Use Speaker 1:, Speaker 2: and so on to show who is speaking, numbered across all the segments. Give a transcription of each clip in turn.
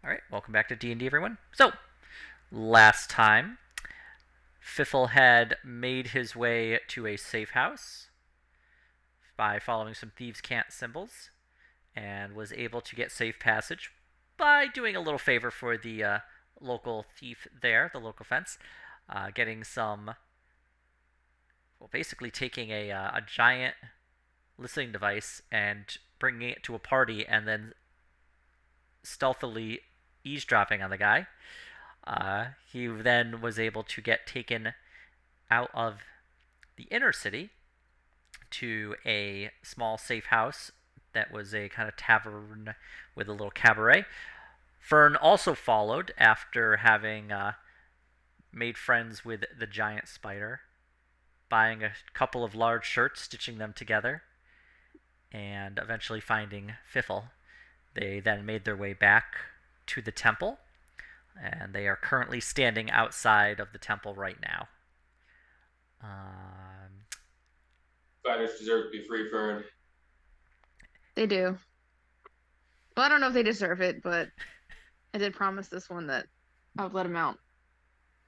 Speaker 1: All right, welcome back to D&D, everyone. So, last time, Fiffle had made his way to a safe house by following some thieves' cant symbols and was able to get safe passage by doing a little favor for the local thief there, the local fence, getting some, well, basically taking a giant listening device and bringing it to a party and then stealthily eavesdropping on the guy. He then was able to get taken out of the inner city to a small safe house that was a kind of tavern with a little cabaret. Fern also followed after having made friends with the giant spider, buying a couple of large shirts, stitching them together, and eventually finding Fiffle. They then made their way back to the temple, and they are currently standing outside of the temple right now.
Speaker 2: Fighters deserve to be free, Fern.
Speaker 3: They do. Well, I don't know if they deserve it, but I did promise this one that I would let him out.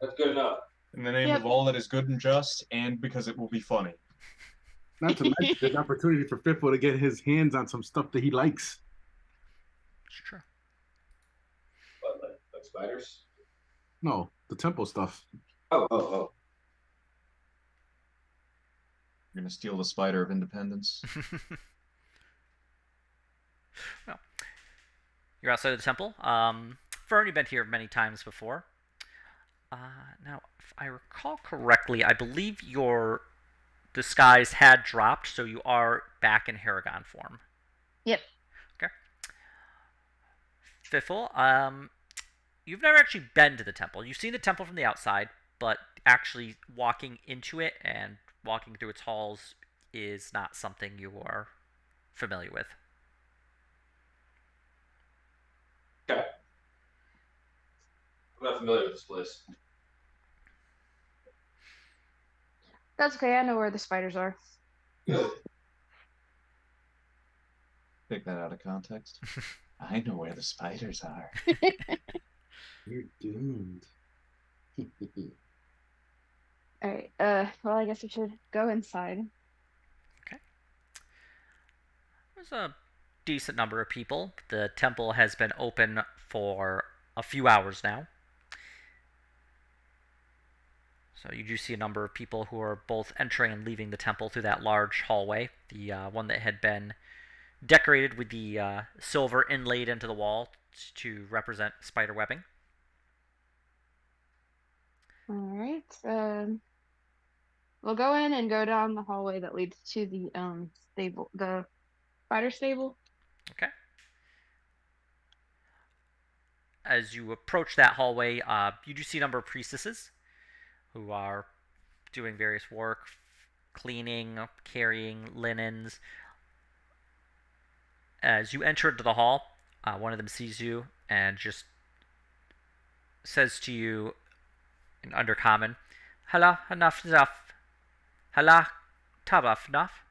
Speaker 2: That's good enough.
Speaker 4: In the name
Speaker 3: Yep.
Speaker 4: of all that is good and just, and because it will be funny.
Speaker 5: Not to mention, there's opportunity for Fiffle to get his hands on some stuff that he likes.
Speaker 1: Sure.
Speaker 2: What, like spiders?
Speaker 5: No, the temple stuff.
Speaker 2: Oh.
Speaker 4: You're gonna steal the spider of independence.
Speaker 1: Well, you're outside of the temple. Fern, you've been here many times before. Now, if I recall correctly, I believe your disguise had dropped, so you are back in Haragon form.
Speaker 3: Yep.
Speaker 1: Okay. Fiffle, you've never actually been to the temple. You've seen the temple from the outside, but actually walking into it and walking through its halls is not something you are familiar with.
Speaker 2: Okay. I'm not familiar with this place.
Speaker 3: That's okay. I know where the spiders are.
Speaker 2: Good.
Speaker 4: Take that out of context. I know where the spiders are.
Speaker 5: You're doomed.
Speaker 3: All right. Well, I guess we should go inside.
Speaker 1: Okay. There's a decent number of people. The temple has been open for a few hours now. So you do see a number of people who are both entering and leaving the temple through that large hallway, the one that had been decorated with the silver inlaid into the wall to represent spider webbing.
Speaker 3: All right. We'll go in and go down the hallway that leads to the stable, the spider stable.
Speaker 1: Okay. As you approach that hallway, you do see a number of priestesses who are doing various work, cleaning, carrying linens. As you enter into the hall, one of them sees you and just says to you in Undercommon, "Hala, enough, enough. Hala, tabaf, enough."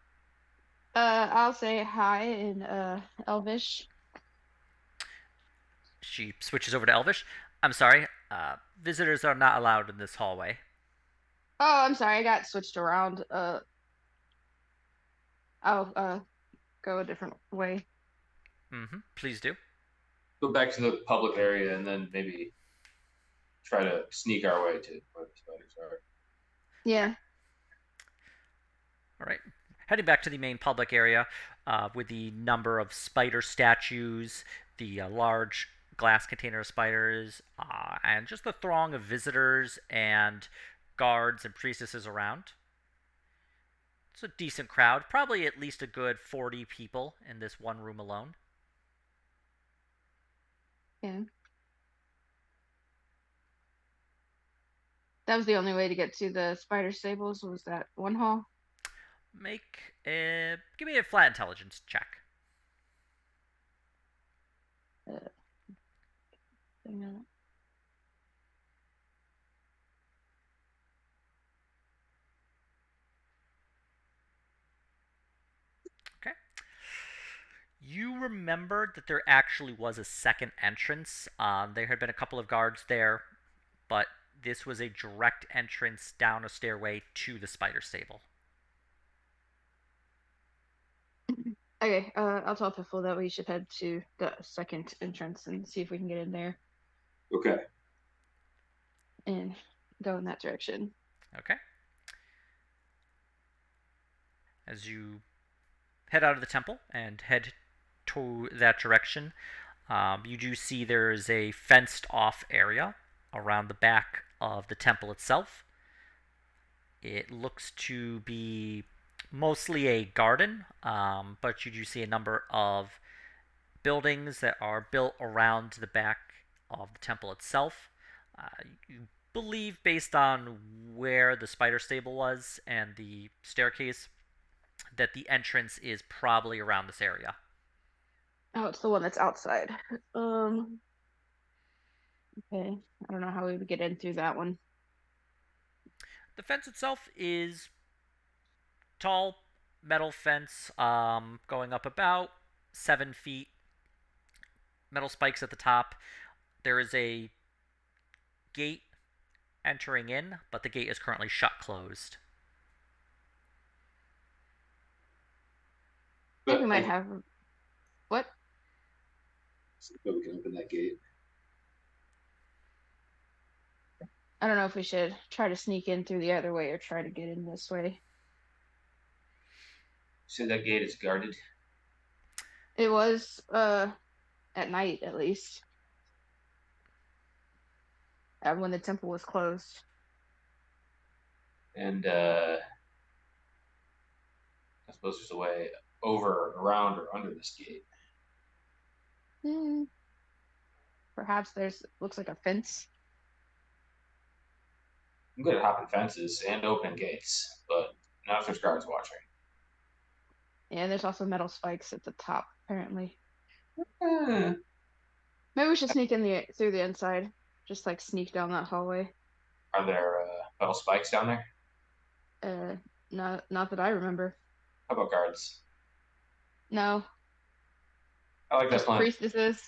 Speaker 3: I'll say hi in Elvish.
Speaker 1: She switches over to Elvish. "I'm sorry, visitors are not allowed in this hallway."
Speaker 3: Oh, I'm sorry. I got switched around. I'll go a different way.
Speaker 1: Please do.
Speaker 2: Go back to the public area and then maybe try to sneak our way to where the spiders are.
Speaker 3: Yeah.
Speaker 1: All right. Heading back to the main public area with the number of spider statues, the large glass container of spiders, and just the throng of visitors and guards and priestesses around. It's a decent crowd, probably at least a good 40 people in this one room alone.
Speaker 3: Yeah. That was the only way to get to the spider stables, was that one hall.
Speaker 1: Give me a flat intelligence check.
Speaker 3: Hang on.
Speaker 1: Okay. You remembered that there actually was a second entrance. There had been a couple of guards there, but this was a direct entrance down a stairway to the spider stable.
Speaker 3: Okay, I'll tell Piffle that we should head to the second entrance and see if we can get in there
Speaker 2: Okay.
Speaker 3: and go in that direction.
Speaker 1: Okay. As you head out of the temple and head to that direction, you do see there is a fenced off area around the back of the temple itself. It looks to be mostly a garden, but you do see a number of buildings that are built around the back of the temple itself. You believe, based on where the spider stable was and the staircase, that the entrance is probably around this area.
Speaker 3: Oh, it's the one that's outside. Okay. I don't know how we would get in through that one.
Speaker 1: The fence itself is tall metal fence, going up about 7 feet. Metal spikes at the top. There is a gate entering in, but the gate is currently shut closed.
Speaker 3: I think we
Speaker 2: But
Speaker 3: might have. What?
Speaker 2: but we can open that gate.
Speaker 3: I don't know if we should try to sneak in through the other way or try to get in this way.
Speaker 2: So that gate is guarded.
Speaker 3: It was at night at least. When the temple was closed.
Speaker 2: And I suppose there's a way over, around, or under this gate.
Speaker 3: Perhaps there's looks like a fence.
Speaker 2: I'm good at hopping fences and opening gates, but not if there's guards watching.
Speaker 3: Yeah, there's also metal spikes at the top, apparently.
Speaker 2: Eh.
Speaker 3: Maybe we should sneak in through the inside. Just like sneak down that hallway.
Speaker 2: Are there metal spikes down there?
Speaker 3: Not that I remember.
Speaker 2: How about guards?
Speaker 3: No,
Speaker 2: I like that
Speaker 3: just
Speaker 2: plan.
Speaker 3: priestesses.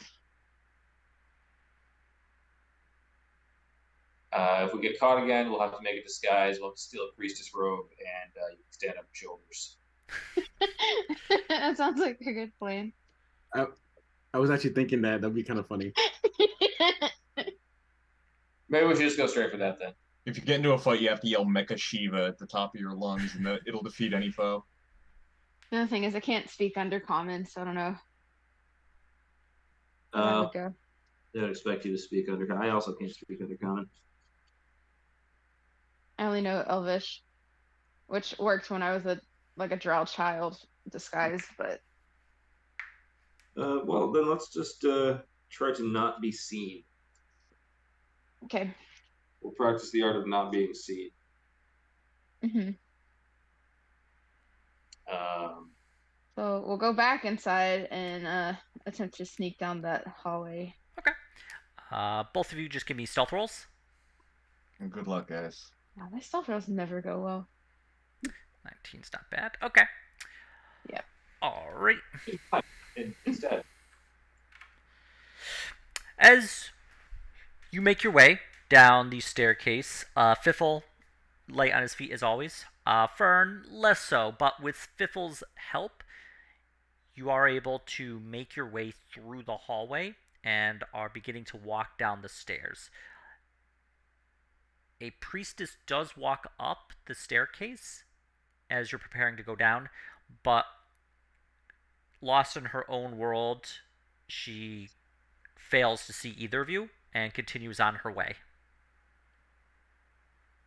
Speaker 2: If we get caught again, we'll have to make a disguise. We'll have to steal a priestess robe, and you can stand up shoulders.
Speaker 3: That sounds like a good plan.
Speaker 5: I was actually thinking that'd be kind of funny.
Speaker 2: Maybe we should just go straight for that then.
Speaker 6: If you get into a fight, you have to yell Mecha Shiva at the top of your lungs, and it'll defeat any foe.
Speaker 3: The other thing is, I can't speak under common, so I don't know how that would go.
Speaker 2: I don't expect you to speak under. I also can't speak under common.
Speaker 3: I only know Elvish, which worked when I was a drow child disguise, but
Speaker 2: Well, then let's just try to not be seen.
Speaker 3: okay.
Speaker 2: We'll practice the art of not being seen.
Speaker 3: So we'll go back inside and attempt to sneak down that hallway.
Speaker 1: Okay. Both of you just give me stealth rolls.
Speaker 6: And good luck, guys.
Speaker 3: Wow, my stealth rolls never go well.
Speaker 1: 19's not bad. Okay.
Speaker 3: Yep.
Speaker 1: Alright.
Speaker 2: Instead,
Speaker 1: As you make your way down the staircase, Fiffle, light on his feet as always. Fern, less so, but with Fiffle's help, you are able to make your way through the hallway and are beginning to walk down the stairs. A priestess does walk up the staircase as you're preparing to go down, but lost in her own world, she fails to see either of you and continues on her way.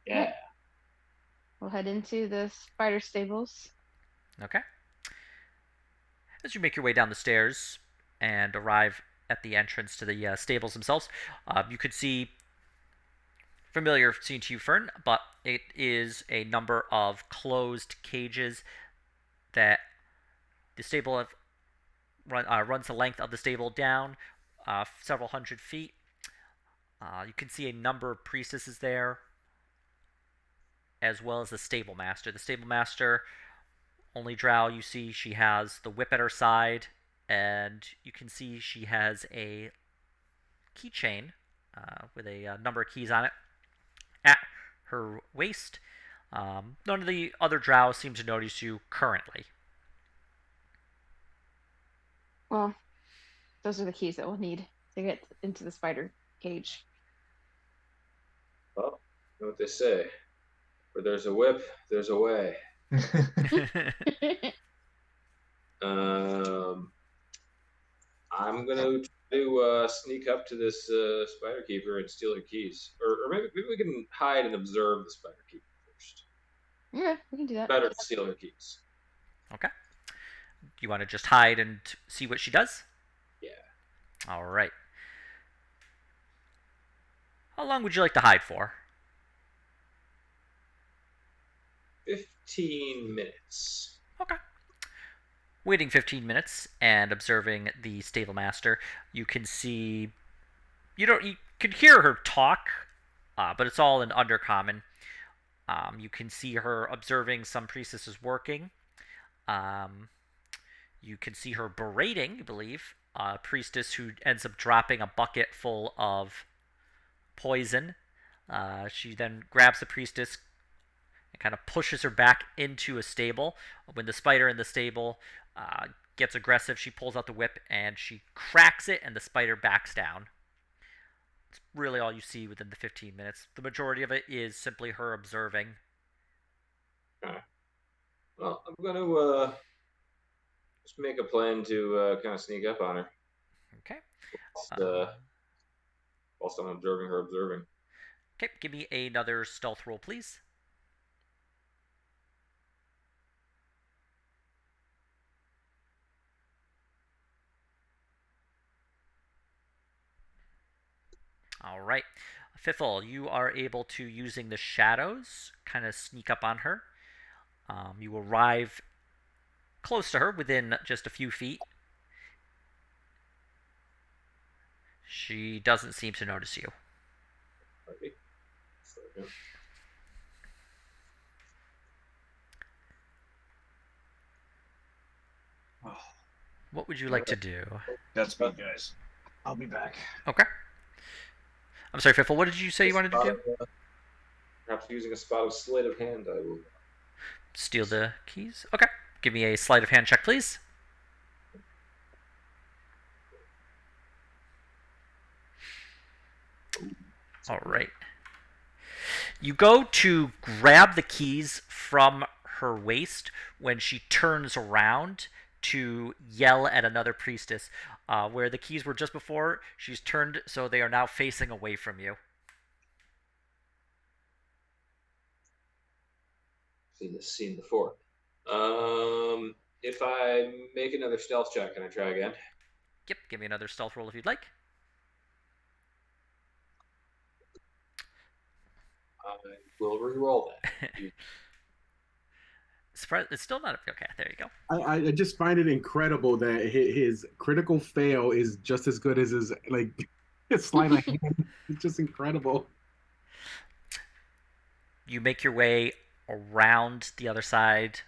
Speaker 2: yeah.
Speaker 3: We'll head into the spider stables.
Speaker 1: Okay. As you make your way down the stairs and arrive at the entrance to the stables themselves, you could see familiar scene to you, Fern, but it is a number of closed cages that the stable have runs the length of the stable down several hundred feet. You can see a number of priestesses there, as well as the stable master. The stable master, only drow you see, she has the whip at her side and you can see she has a keychain with a number of keys on it at her waist. None of the other drow seem to notice you currently.
Speaker 3: Well, those are the keys that we'll need to get into the spider cage.
Speaker 2: Well, you know what they say. Where there's a whip, there's a way. I'm gonna try to sneak up to this spider keeper and steal her keys, or maybe we can hide and observe the spider keeper first.
Speaker 3: Yeah, we can do that.
Speaker 2: Better to steal her keys.
Speaker 1: Okay. You want to just hide and see what she does?
Speaker 2: Yeah.
Speaker 1: All right. How long would you like to hide for?
Speaker 2: 15 minutes.
Speaker 1: Okay. Waiting 15 minutes and observing the stable master, you can see. You can hear her talk, but it's all in Undercommon. You can see her observing some priestesses working. You can see her berating, I believe, a priestess who ends up dropping a bucket full of poison. She then grabs the priestess and kind of pushes her back into a stable. When the spider in the stable gets aggressive, she pulls out the whip and she cracks it, and the spider backs down. It's really all you see within the 15 minutes. The majority of it is simply her observing.
Speaker 2: Okay. Well, I'm gonna just make a plan to kind of sneak up on her.
Speaker 1: Okay.
Speaker 2: Whilst I'm observing her observing.
Speaker 1: Okay, give me another stealth roll, please. All right. Fiffle, you are able to, using the shadows, kind of sneak up on her. You arrive close to her, within just a few feet. She doesn't seem to notice you.
Speaker 2: Okay.
Speaker 1: What would you like to do?
Speaker 6: That's me, guys. I'll be back.
Speaker 1: Okay. I'm sorry, Fiffle, what did you say you wanted to do?
Speaker 2: Perhaps using a spot of sleight of hand, I will.
Speaker 1: Steal the keys? Okay. Give me a sleight of hand check, please. All right. You go to grab the keys from her waist when she turns around to yell at another priestess. Where the keys were just before, she's turned so they are now facing away from you.
Speaker 2: Seen this scene before. If I make another stealth check, can I try again?
Speaker 1: Yep, give me another stealth roll if you'd like.
Speaker 2: I will re-roll that.
Speaker 1: It's still not okay. There you go.
Speaker 5: I just find it incredible that his critical fail is just as good as his his sleight of hand. It's just incredible.
Speaker 1: You make your way around the other side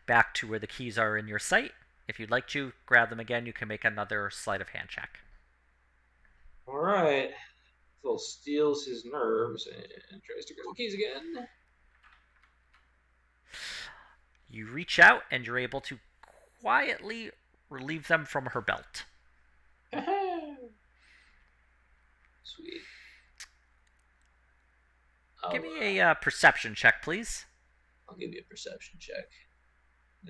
Speaker 1: back to where the keys are in your sight. If you'd like to grab them again, you can make another sleight of hand check.
Speaker 2: All right. Phil steals his nerves and tries to grab the keys again.
Speaker 1: You reach out and you're able to quietly relieve them from her belt.
Speaker 2: Sweet.
Speaker 1: Give me a perception check, please.
Speaker 2: I'll give you a perception check.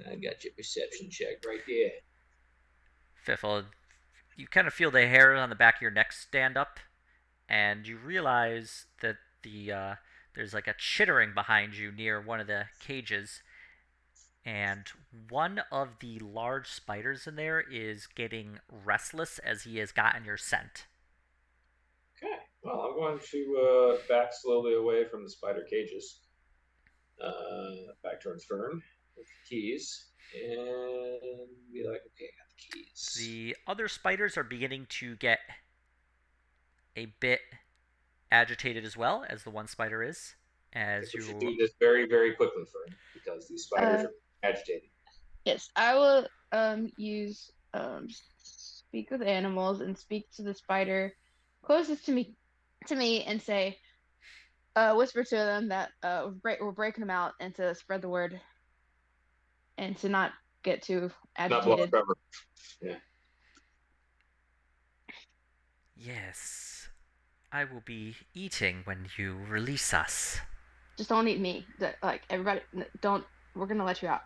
Speaker 2: I got your perception check right there.
Speaker 1: Fiffle, you kind of feel the hair on the back of your neck stand up, and you realize that there's like a chittering behind you near one of the cages, and one of the large spiders in there is getting restless as he has gotten your scent.
Speaker 2: Okay. Well, I'm going to back slowly away from the spider cages. Back towards Fern with the keys. And be like, okay, I got the keys.
Speaker 1: The other spiders are beginning to get a bit agitated as well, as the one spider is. As
Speaker 2: we
Speaker 1: you
Speaker 2: should do this very, very quickly, Fern, because these spiders are agitated.
Speaker 3: Yes, I will use speak with animals and speak to the spider closest to me, and say, whisper to them that we're breaking them out, and to spread the word, and to not get too
Speaker 2: Not blow
Speaker 3: agitated.
Speaker 2: cover. Yeah.
Speaker 1: Yes. I will be eating when you release us.
Speaker 3: Just don't eat me. Like everybody, don't. We're gonna let you out.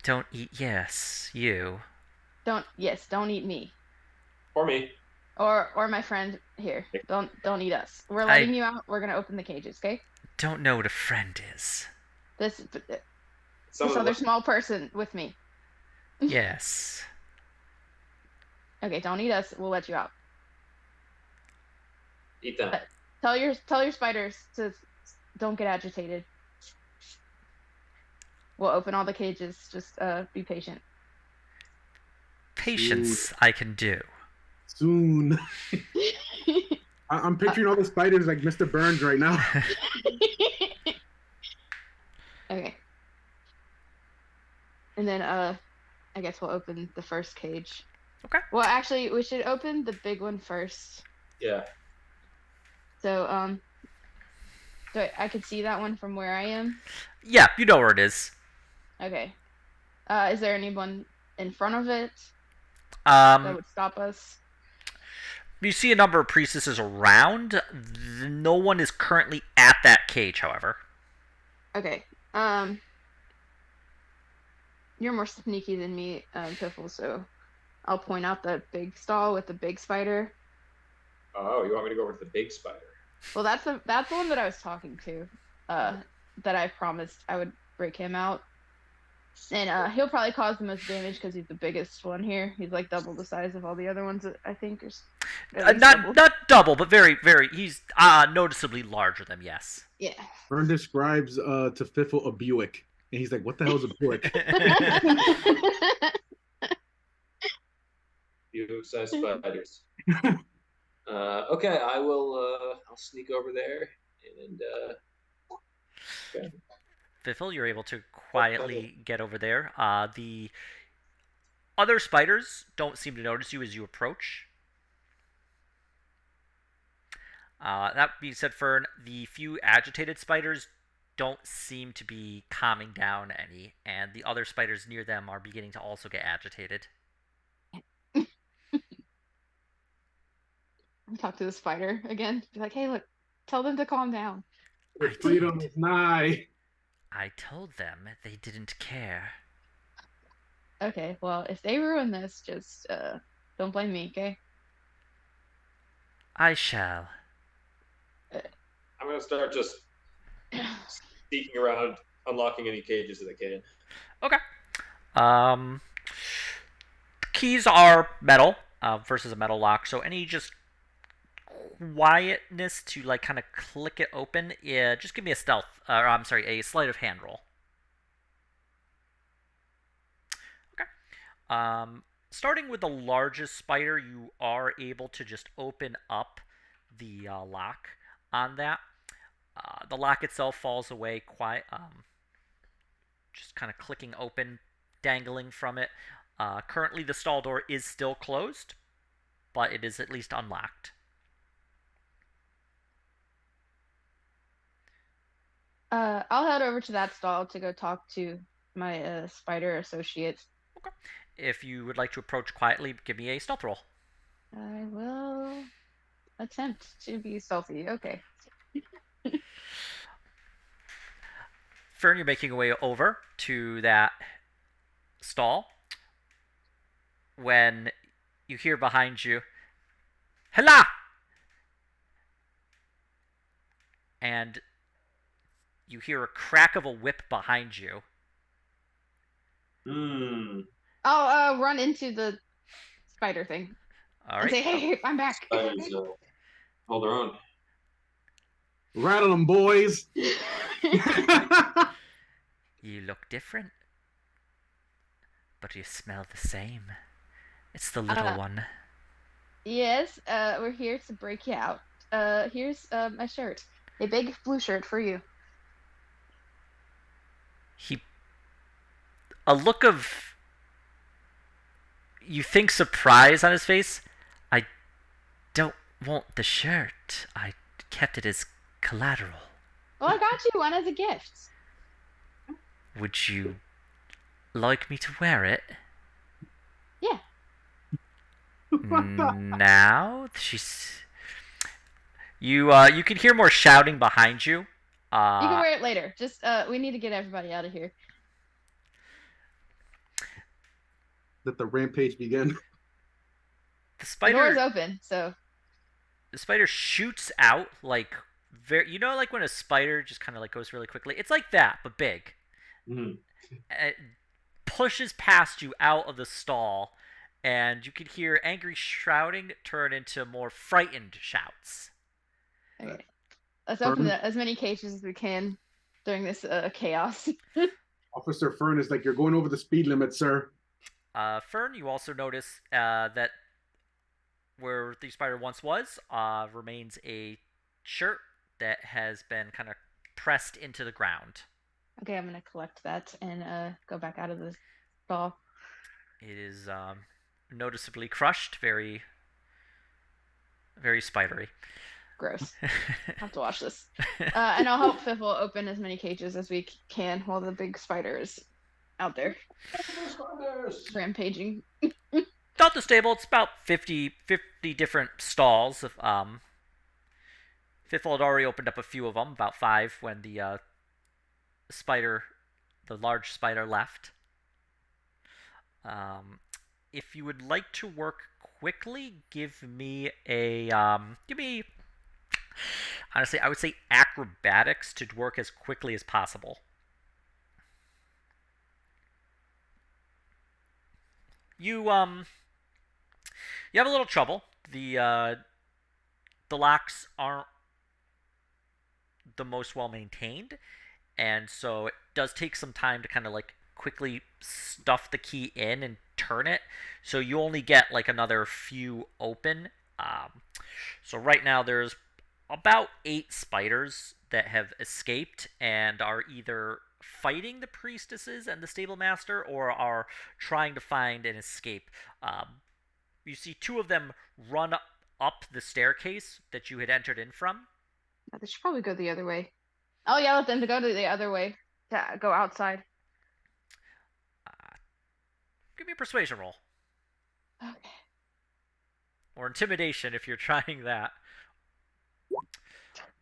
Speaker 1: Don't eat. Yes, you.
Speaker 3: Don't eat me
Speaker 2: Or me.
Speaker 3: or my friend here. Don't eat us. We're
Speaker 1: I
Speaker 3: letting you out. We're gonna open the cages, okay?
Speaker 1: don't know what a friend is.
Speaker 3: This
Speaker 2: Some
Speaker 3: this
Speaker 2: of
Speaker 3: other
Speaker 2: them.
Speaker 3: small person with me.
Speaker 1: Yes.
Speaker 3: Okay, don't eat us. We'll let you out.
Speaker 2: Eat them.
Speaker 3: Tell your spiders to don't get agitated. We'll open all the cages. Just be patient.
Speaker 1: Patience I can do.
Speaker 5: Soon. I'm picturing all the spiders like Mr. Burns right now.
Speaker 3: Okay. And then I guess we'll open the first cage.
Speaker 1: Okay.
Speaker 3: Well, actually, we should open the big one first.
Speaker 2: Yeah.
Speaker 3: So so I could see that one from where I am.
Speaker 1: Yeah, you know where it is.
Speaker 3: Okay. Is there anyone in front of it that would stop us?
Speaker 1: You see a number of priestesses around. No one is currently at that cage, however.
Speaker 3: Okay. You're more sneaky than me, Piffle, so I'll point out the big stall with the big spider.
Speaker 2: Oh, you want me to go over to the big spider?
Speaker 3: Well, that's the one that I was talking to. That I promised I would break him out. And he'll probably cause the most damage because he's the biggest one here. He's like double the size of all the other ones, I think.
Speaker 1: Not double, but very, very. He's noticeably larger than yes.
Speaker 3: Yeah.
Speaker 5: Vern describes to Fiffle a Buick, and he's like, "What the hell is a Buick?"
Speaker 2: Buick-sized spiders. Okay, I will. I'll sneak over there and. Okay.
Speaker 1: Fiffle, you're able to quietly get over there. The other spiders don't seem to notice you as you approach. That being said, Fern, the few agitated spiders don't seem to be calming down any, and the other spiders near them are beginning to also get agitated.
Speaker 3: Talk to the spider again. Be like, hey, look, tell them to calm down.
Speaker 5: Freedom is nigh.
Speaker 1: I told them they didn't care.
Speaker 3: Okay, well, if they ruin this, just don't blame me, okay?
Speaker 1: I shall.
Speaker 2: I'm gonna start just sneaking around, unlocking any cages that I can.
Speaker 1: Okay. Keys are metal versus a metal lock, so any just quietness to like kind of click it open. Yeah, just give me a stealth. I'm sorry, a sleight of hand roll. Okay. Starting with the largest spider, you are able to just open up the lock on that. The lock itself falls away quiet, just kind of clicking open, dangling from it. Currently, the stall door is still closed, but it is at least unlocked.
Speaker 3: I'll head over to that stall to go talk to my spider associates.
Speaker 1: Okay. If you would like to approach quietly, give me a stealth roll.
Speaker 3: I will attempt to be stealthy. Okay.
Speaker 1: Fern, you're making your way over to that stall when you hear behind you, "Hela!" And you hear a crack of a whip behind you.
Speaker 3: I'll run into the spider thing.
Speaker 1: All right.
Speaker 3: And say, hey, I'm back.
Speaker 2: Spiders hold their own.
Speaker 5: Rattle them, boys.
Speaker 1: You look different, but you smell the same. It's the little one.
Speaker 3: Yes, we're here to break you out. Here's my shirt. A big blue shirt for you.
Speaker 1: A look of you think surprise on his face. I don't want the shirt. I kept it as collateral.
Speaker 3: Well, I got you one as a gift.
Speaker 1: Would you like me to wear it?
Speaker 3: Yeah.
Speaker 1: Now she's you can hear more shouting behind you.
Speaker 3: You can wear it later. Just we need to get everybody out of here.
Speaker 5: Let the rampage begin.
Speaker 1: The
Speaker 3: The
Speaker 1: spider
Speaker 3: door is open, so
Speaker 1: the spider shoots out like very, like when a spider just kind of like goes really quickly. It's like that, but big.
Speaker 5: Mhm.
Speaker 1: It pushes past you out of the stall, and you can hear angry shouting turn into more frightened shouts.
Speaker 3: okay. Let's open as many cages as we can during this chaos.
Speaker 5: Officer Fern is like, you're going over the speed limit, sir.
Speaker 1: Fern, you also notice that where the spider once was remains a shirt that has been kind of pressed into the ground.
Speaker 3: Okay, I'm gonna collect that and go back out of the stall.
Speaker 1: It is noticeably crushed, very, very spidery.
Speaker 3: Gross. I'll have to watch this. And I'll help Fiffle open as many cages as we can while the big spider is out there rampaging.
Speaker 1: Not the stable. It's about 50 different stalls. Fiffle had already opened up a few of them, about 5 when the large spider left. If you would like to work quickly, give me honestly, I would say acrobatics to work as quickly as possible. You have a little trouble. The locks aren't the most well maintained, and so it does take some time to kind of like quickly stuff the key in and turn it. So you only get like another few open. So right now there's about 8 spiders that have escaped and are either fighting the priestesses and the stable master or are trying to find an escape. You see 2 of them run up the staircase that you had entered in from.
Speaker 3: They should probably go the other way. I'll yell at them to go to the other way, to go outside.
Speaker 1: Give me a persuasion roll.
Speaker 3: Okay.
Speaker 1: Or intimidation if you're trying that.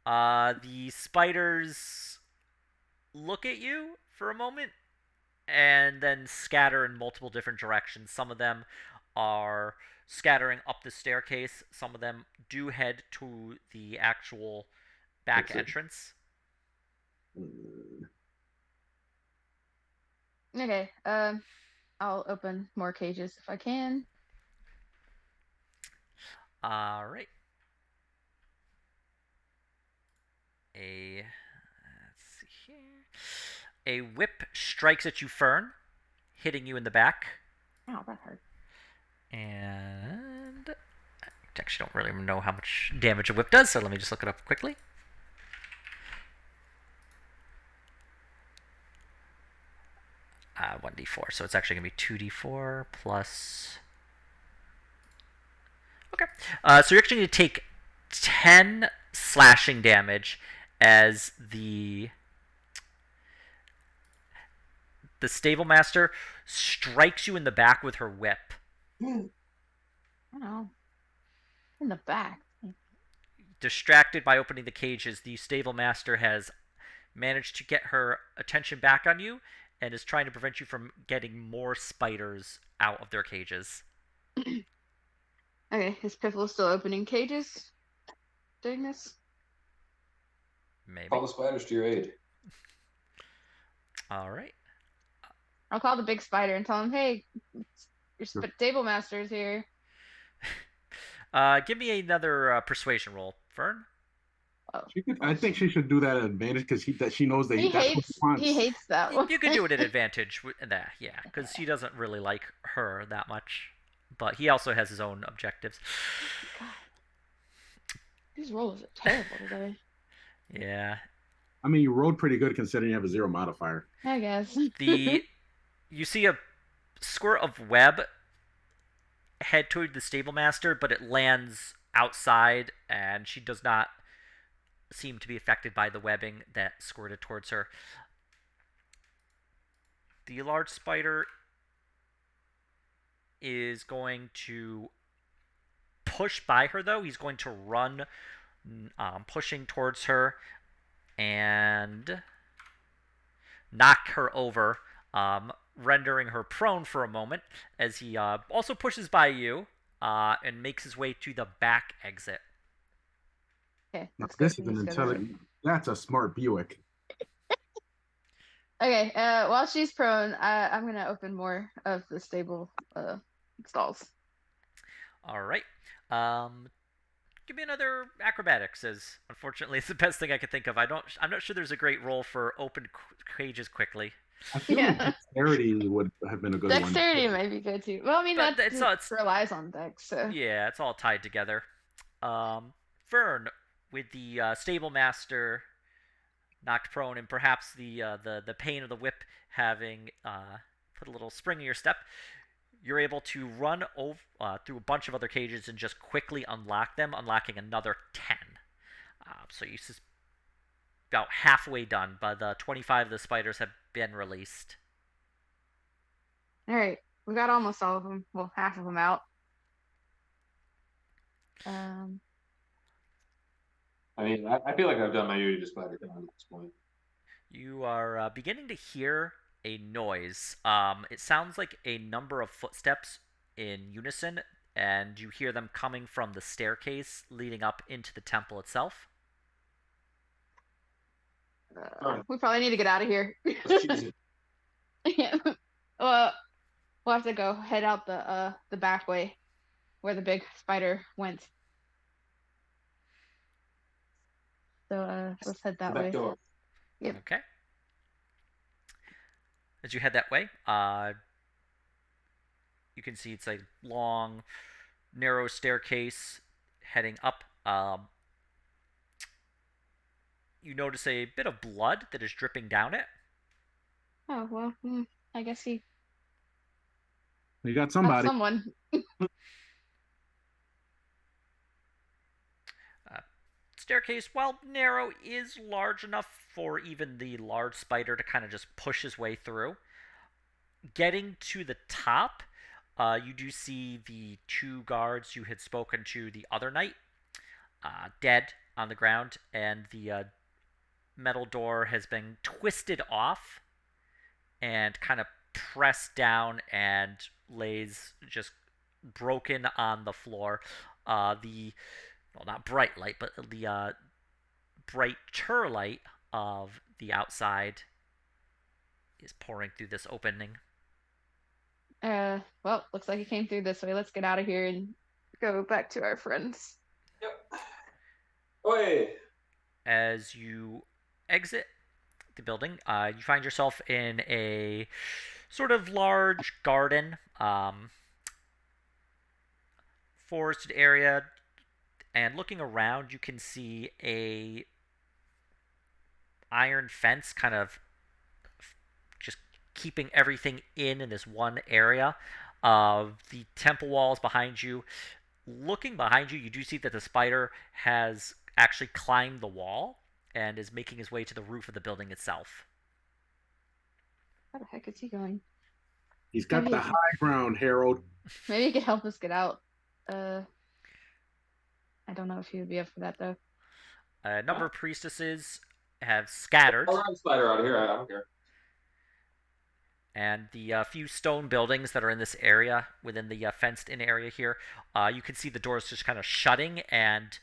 Speaker 1: The spiders look at you for a moment and then scatter in multiple different directions. Some of them are scattering up the staircase. Some of them do head to the actual back entrance.
Speaker 3: Okay. I'll open more cages if I can.
Speaker 1: All right. Let's see here. A whip strikes at you, Fern, hitting you in the back.
Speaker 3: Ow, that hurt.
Speaker 1: And I actually don't really know how much damage a whip does, so let me just look it up quickly. Uh, 1d4, so it's actually going to be 2d4 plus... Okay, so you're actually going to take 10 slashing damage as the stable master strikes you in the back with her whip.
Speaker 3: Oh, in the back.
Speaker 1: Distracted by opening the cages, the stable master has managed to get her attention back on you and is trying to prevent you from getting more spiders out of their cages.
Speaker 3: Okay, is Piffle still opening cages doing this?
Speaker 1: Maybe.
Speaker 2: Call the spiders to your aid.
Speaker 1: All right.
Speaker 3: I'll call the big spider and tell him, hey, your stable master is here.
Speaker 1: Give me another persuasion roll, Fern.
Speaker 3: Oh.
Speaker 5: I think she should do that at advantage because she knows that
Speaker 3: He hates that one.
Speaker 1: You could do it at advantage, yeah, because he doesn't really like her that much, but he also has his own objectives.
Speaker 3: God. These rolls are terrible today.
Speaker 1: Yeah.
Speaker 5: I mean, you rolled pretty good considering you have a 0 modifier.
Speaker 3: I guess.
Speaker 1: You see a squirt of web head toward the stable master, but it lands outside, and she does not seem to be affected by the webbing that squirted towards her. The large spider is going to push by her, though. He's going to run, pushing towards her, and knock her over, rendering her prone for a moment as he also pushes by you and makes his way to the back exit.
Speaker 3: Okay,
Speaker 5: Now,
Speaker 3: let's go.
Speaker 5: this is an
Speaker 3: Let's go there.
Speaker 5: intelligent. That's a smart Buick.
Speaker 3: Okay, while she's prone, I'm gonna open more of the stable stalls.
Speaker 1: All right. Give me another acrobatics, as unfortunately it's the best thing I can think of. I'm not sure there's a great role for open cages quickly.
Speaker 5: I feel like
Speaker 3: Yeah.
Speaker 5: dexterity would have been a good one.
Speaker 3: Dexterity might be good too. Well, I mean
Speaker 1: But
Speaker 3: that
Speaker 1: it's
Speaker 3: relies on dex, so
Speaker 1: yeah, it's all tied together. Fern, with the stable master knocked prone, and perhaps the pain of the whip having put a little spring in your step, you're able to run over through a bunch of other cages and just quickly unlock them, unlocking another 10. So you're about halfway done, but the 25 of the spiders have been released.
Speaker 3: all right, we got almost all of them. Well, half of them out.
Speaker 2: I mean, I feel like I've done my duty to spider con at this point.
Speaker 1: You are beginning to hear a noise. It sounds like a number of footsteps in unison, and you hear them coming from the staircase leading up into the temple itself.
Speaker 3: We probably need to get out of here.
Speaker 2: Let's choose it.
Speaker 3: Yeah. Well, we'll have to go head out the back way where the big spider went. So let's head that way.
Speaker 2: Back door.
Speaker 3: Yep.
Speaker 1: Okay. As you head that way, you can see it's a long, narrow staircase heading up. You notice a bit of blood that is dripping down it.
Speaker 3: Oh well, I guess he
Speaker 5: You got
Speaker 3: got
Speaker 5: somebody.
Speaker 3: someone.
Speaker 1: Staircase, while narrow, is large enough for even the large spider to kind of just push his way through. Getting to the top, you do see the two guards you had spoken to the other night dead on the ground, and the metal door has been twisted off and kind of pressed down and lays just broken on the floor. Well, not bright light, but the brighter light of the outside is pouring through this opening.
Speaker 3: Well, looks like he came through this way. Let's get out of here and go back to our friends.
Speaker 2: Yep. Oi!
Speaker 1: As you exit the building, you find yourself in a sort of large garden, forested area, and looking around, you can see a iron fence kind of just keeping everything in this one area. The temple walls behind you. Looking behind you, you do see that the spider has actually climbed the wall and is making his way to the roof of the building itself.
Speaker 3: Where the heck is he going?
Speaker 5: He's got
Speaker 3: Maybe
Speaker 5: the high ground, Harold.
Speaker 3: Maybe he could help us get out. I don't know if he would be up for that though.
Speaker 1: A number of priestesses have scattered,
Speaker 2: I'll run spider out of here. I don't care.
Speaker 1: and the few stone buildings that are in this area, within the fenced-in area here, you can see the doors just kind of shutting, and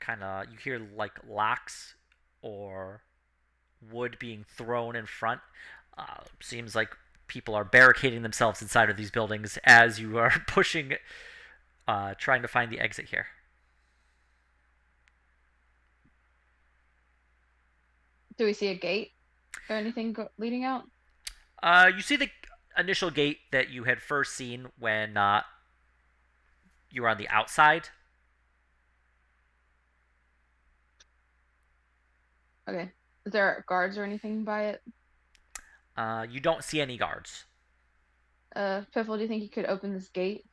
Speaker 1: kind of you hear like locks or wood being thrown in front. Seems like people are barricading themselves inside of these buildings as you are pushing, trying to find the exit here.
Speaker 3: Do we see a gate or anything leading out?
Speaker 1: You see the initial gate that you had first seen when you were on the outside.
Speaker 3: Okay. Is there guards or anything by it?
Speaker 1: You don't see any guards.
Speaker 3: Piffle, do you think you could open this gate?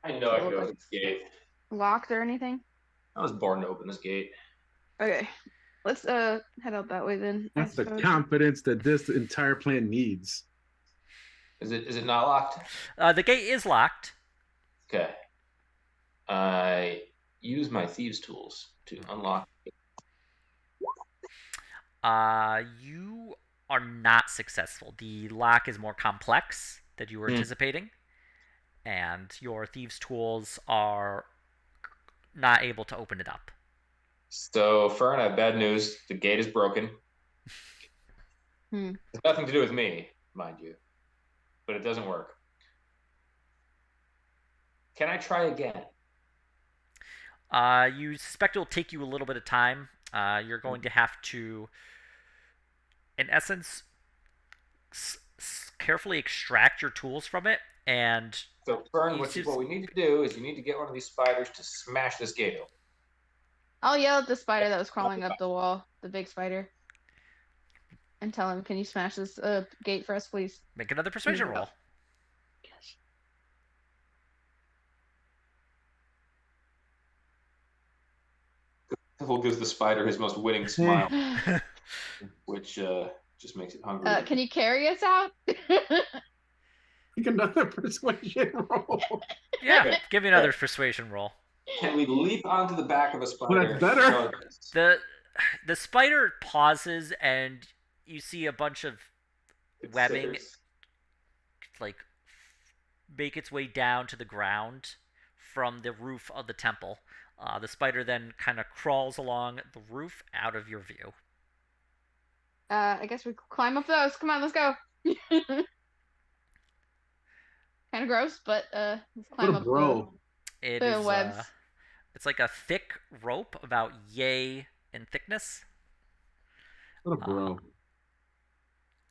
Speaker 2: I know I could open this gate.
Speaker 3: Locked or anything?
Speaker 2: I was born to open this gate.
Speaker 3: Okay. Let's head out that way then. I
Speaker 5: That's the
Speaker 3: suppose.
Speaker 5: confidence that this entire plan needs.
Speaker 2: Is it not locked?
Speaker 1: The gate is locked.
Speaker 2: Okay. I use my thieves' tools to unlock.
Speaker 1: You are not successful. The lock is more complex than you were anticipating, and your thieves' tools are not able to open it up.
Speaker 2: So, Fern, I have bad news. The gate is broken. It's nothing to do with me, mind you, but it doesn't work. Can I try again?
Speaker 1: You suspect it will take you a little bit of time. You're going to have to, in essence, carefully extract your tools from it. And
Speaker 2: so, Fern, what we need to do is you need to get one of these spiders to smash this gate open.
Speaker 3: I'll yell at the spider that was crawling up the wall, the big spider, and tell him, "Can you smash this gate for us, please?"
Speaker 1: Make another persuasion roll.
Speaker 3: Yes.
Speaker 2: Piffle gives the spider his most winning smile, which just makes it hungry.
Speaker 3: Can you carry us out?
Speaker 5: Make another persuasion roll.
Speaker 1: Yeah,
Speaker 2: Okay.
Speaker 1: give me another persuasion roll.
Speaker 2: Can we leap onto the back of a spider?
Speaker 5: That's better.
Speaker 1: The spider pauses, and you see a bunch of webbing like make its way down to the ground from the roof of the temple. The spider then kind of crawls along the roof out of your view.
Speaker 3: I guess we climb up those. Come on, let's go. Kind of gross, but let's climb up the webs.
Speaker 1: It's like a thick rope, about yay in thickness.
Speaker 5: What a bro.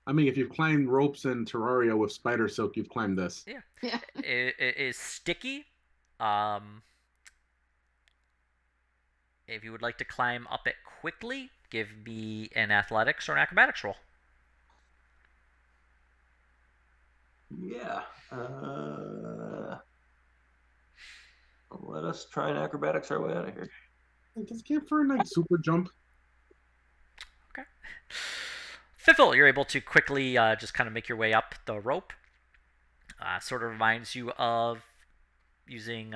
Speaker 5: I mean, if you've climbed ropes in Terraria with spider silk, you've climbed this.
Speaker 1: Yeah. It is sticky. If you would like to climb up it quickly, give me an athletics or an acrobatics roll.
Speaker 2: Yeah. Let us try and acrobatics our way out of here.
Speaker 5: Does give for a nice super jump?
Speaker 1: Okay. Fiffle, you're able to quickly just kind of make your way up the rope. Sort of reminds you of using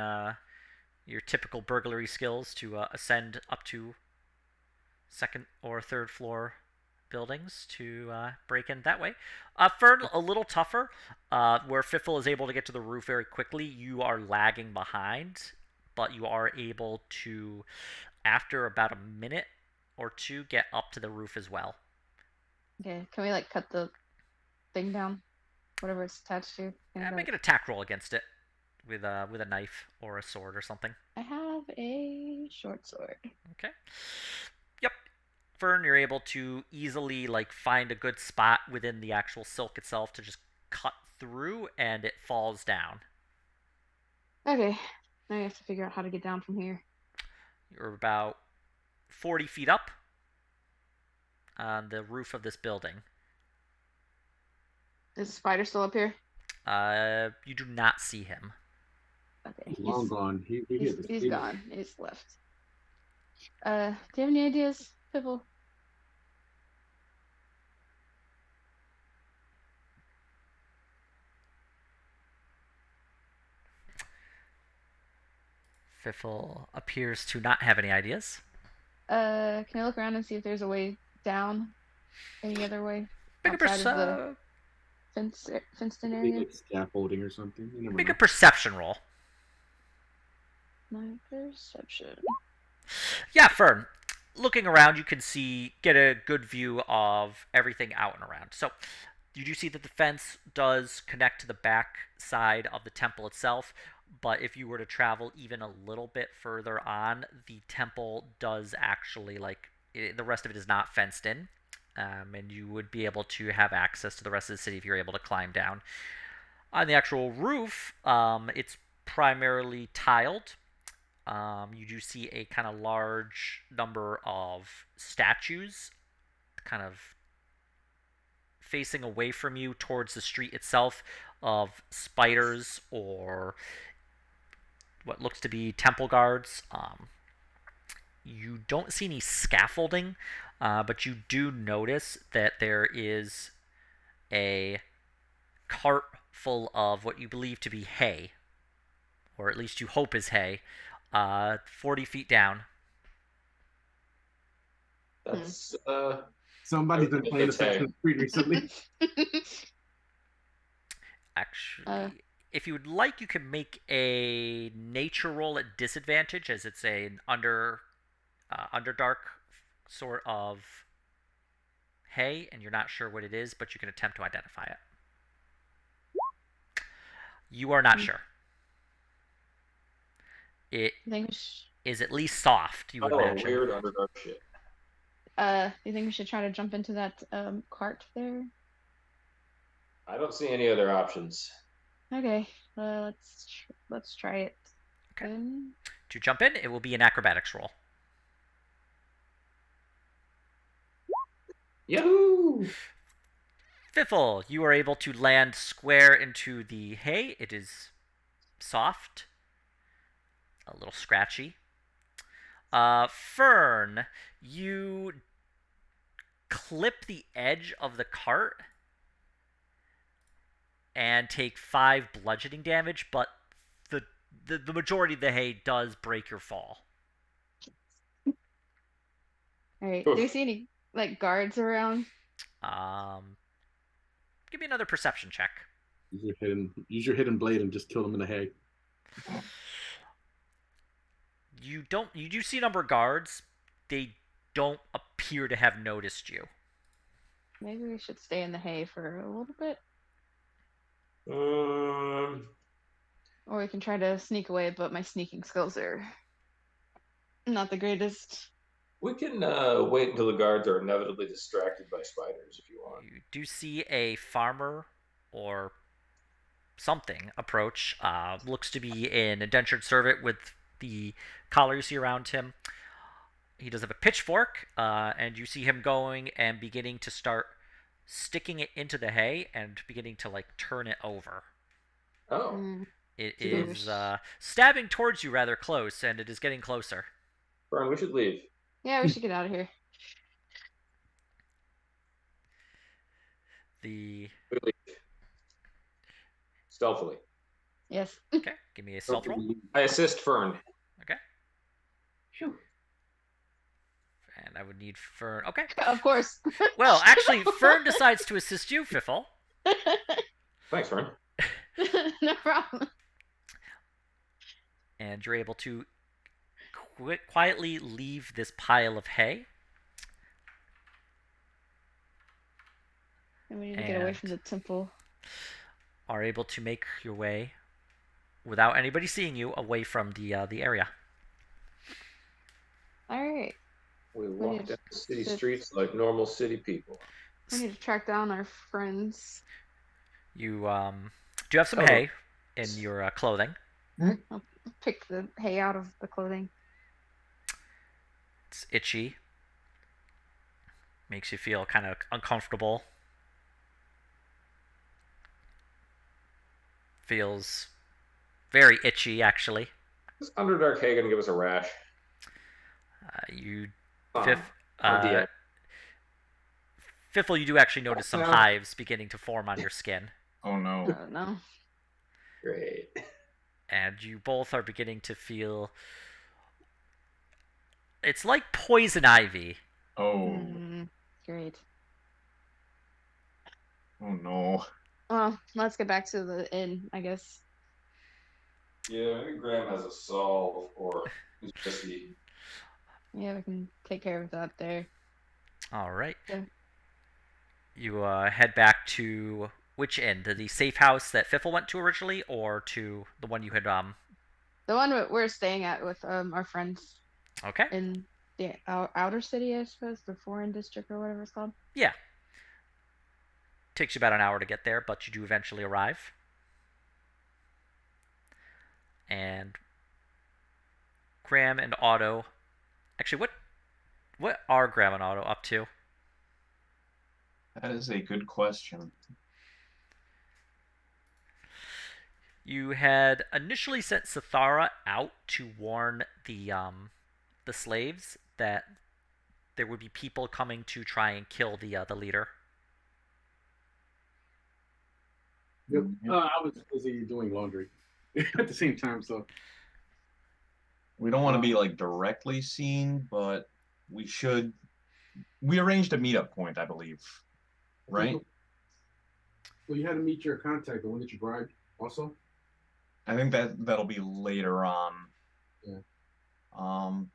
Speaker 1: your typical burglary skills to ascend up to second or third floor buildings to break in that way. Fern, a little tougher. Where Fiffle is able to get to the roof very quickly, you are lagging behind, but you are able to, after about a minute or two, get up to the roof as well.
Speaker 3: Okay, can we like cut the thing down, whatever it's attached to?
Speaker 1: Make an attack roll against it with a knife or a sword or something.
Speaker 3: I have a short sword.
Speaker 1: Okay. Yep. Fern, you're able to easily like find a good spot within the actual silk itself to just cut through, and it falls down.
Speaker 3: Okay. Now you have to figure out how to get down from here.
Speaker 1: You're about 40 feet up on the roof of this building.
Speaker 3: Is the spider still up here?
Speaker 1: You do not see him.
Speaker 3: Okay.
Speaker 5: He's long gone.
Speaker 3: He's gone. He's left. Do you have any ideas, Pibble?
Speaker 1: Fiffle appears to not have any ideas.
Speaker 3: Can I look around and see if there's a way down? Any other way?
Speaker 1: Make a
Speaker 3: fenced-in
Speaker 5: Maybe
Speaker 3: area?
Speaker 5: like scaffolding or something.
Speaker 1: Make a perception roll.
Speaker 3: My perception.
Speaker 1: Yeah, Fern. Looking around, you can get a good view of everything out and around. So, you do see that the fence does connect to the back side of the temple itself, but if you were to travel even a little bit further on, the temple does actually, the rest of it is not fenced in, and you would be able to have access to the rest of the city if you're able to climb down. On the actual roof, it's primarily tiled. You do see a kind of large number of statues kind of facing away from you towards the street itself of spiders or what looks to be temple guards. You don't see any scaffolding, but you do notice that there is a cart full of what you believe to be hay, or at least you hope is hay, 40 feet down.
Speaker 2: That's
Speaker 5: Somebody's been playing
Speaker 2: It's hay.
Speaker 5: Assassin's Creed recently.
Speaker 1: Actually, if you would like, you can make a nature roll at disadvantage, as it's an underdark sort of hay, and you're not sure what it is, but you can attempt to identify it. You are not sure. It is at least soft, you would imagine.
Speaker 2: Weird underdark shit.
Speaker 3: You think we should try to jump into that cart there?
Speaker 2: I don't see any other options.
Speaker 3: Okay, let's try it.
Speaker 1: Okay. To jump in, it will be an acrobatics roll.
Speaker 2: Yahoo!
Speaker 1: Fiffle, you are able to land square into the hay. It is soft, a little scratchy. Fern, you clip the edge of the cart and take 5 bludgeoning damage, but the majority of the hay does break your fall.
Speaker 3: All right. Do you see any like guards around?
Speaker 1: Give me another perception check.
Speaker 5: Use your hidden blade and just kill them in the hay.
Speaker 1: You do see a number of guards. They don't appear to have noticed you.
Speaker 3: Maybe we should stay in the hay for a little bit. Or we can try to sneak away, but my sneaking skills are not the greatest.
Speaker 2: We can wait until the guards are inevitably distracted by spiders if you want.
Speaker 1: You do see a farmer or something approach. Looks to be an indentured servant with the collar you see around him. He does have a pitchfork, and you see him going and beginning to start sticking it into the hay and beginning to like turn it over.
Speaker 2: Oh.
Speaker 1: It is stabbing towards you rather close, and it is getting closer.
Speaker 2: Fern, we should leave.
Speaker 3: Yeah, we should get out of here.
Speaker 2: We leave. Stealthily.
Speaker 3: Yes.
Speaker 1: Okay, give me a stealth roll.
Speaker 2: I assist Fern.
Speaker 1: Okay.
Speaker 2: Phew.
Speaker 1: And I would need Fern. Okay.
Speaker 3: Of course.
Speaker 1: Well, actually, Fern decides to assist you, Fiffle.
Speaker 2: Thanks, Fern.
Speaker 3: No problem.
Speaker 1: And you're able to quietly leave this pile of hay.
Speaker 3: And we need to get away from the temple.
Speaker 1: Are able to make your way, without anybody seeing you, away from the area.
Speaker 3: All right.
Speaker 2: We walk down the city streets like normal city people.
Speaker 3: We need to track down our friends.
Speaker 1: You do have some hay in your clothing.
Speaker 3: I'll pick the hay out of the clothing.
Speaker 1: It's itchy. Makes you feel kind of uncomfortable. Feels very itchy, actually.
Speaker 2: Is Underdark hay gonna give us a rash?
Speaker 1: Fiffle, you do actually notice some hives beginning to form on your skin.
Speaker 6: Oh no.
Speaker 3: Oh no.
Speaker 2: Great.
Speaker 1: And you both are beginning to feel... It's like poison ivy.
Speaker 6: Oh.
Speaker 3: Great.
Speaker 6: Oh no.
Speaker 3: Well, let's get back to the inn, I guess.
Speaker 2: Yeah, maybe Graham has a solve or just the...
Speaker 3: Yeah, we can take care of that there.
Speaker 1: All right.
Speaker 3: Yeah.
Speaker 1: You head back to which inn? To the safe house that Fiffle went to originally, or to the one you had...
Speaker 3: The one we're staying at with our friends.
Speaker 1: Okay.
Speaker 3: In the outer city, I suppose, the foreign district or whatever it's called.
Speaker 1: Yeah. Takes you about an hour to get there, but you do eventually arrive. And Graham and Otto... Actually, what are Graham and Otto up to?
Speaker 6: That is a good question.
Speaker 1: You had initially sent Sathara out to warn the slaves that there would be people coming to try and kill the leader.
Speaker 5: Yep.
Speaker 6: Yep.
Speaker 5: I was busy doing laundry at the same time, so
Speaker 6: We don't want to be like directly seen, but we should. We arranged a meetup point, I believe, right?
Speaker 5: Well, you had to meet your contact, the one that you bribed, also.
Speaker 6: I think that'll be later on.
Speaker 5: Yeah.
Speaker 6: Um,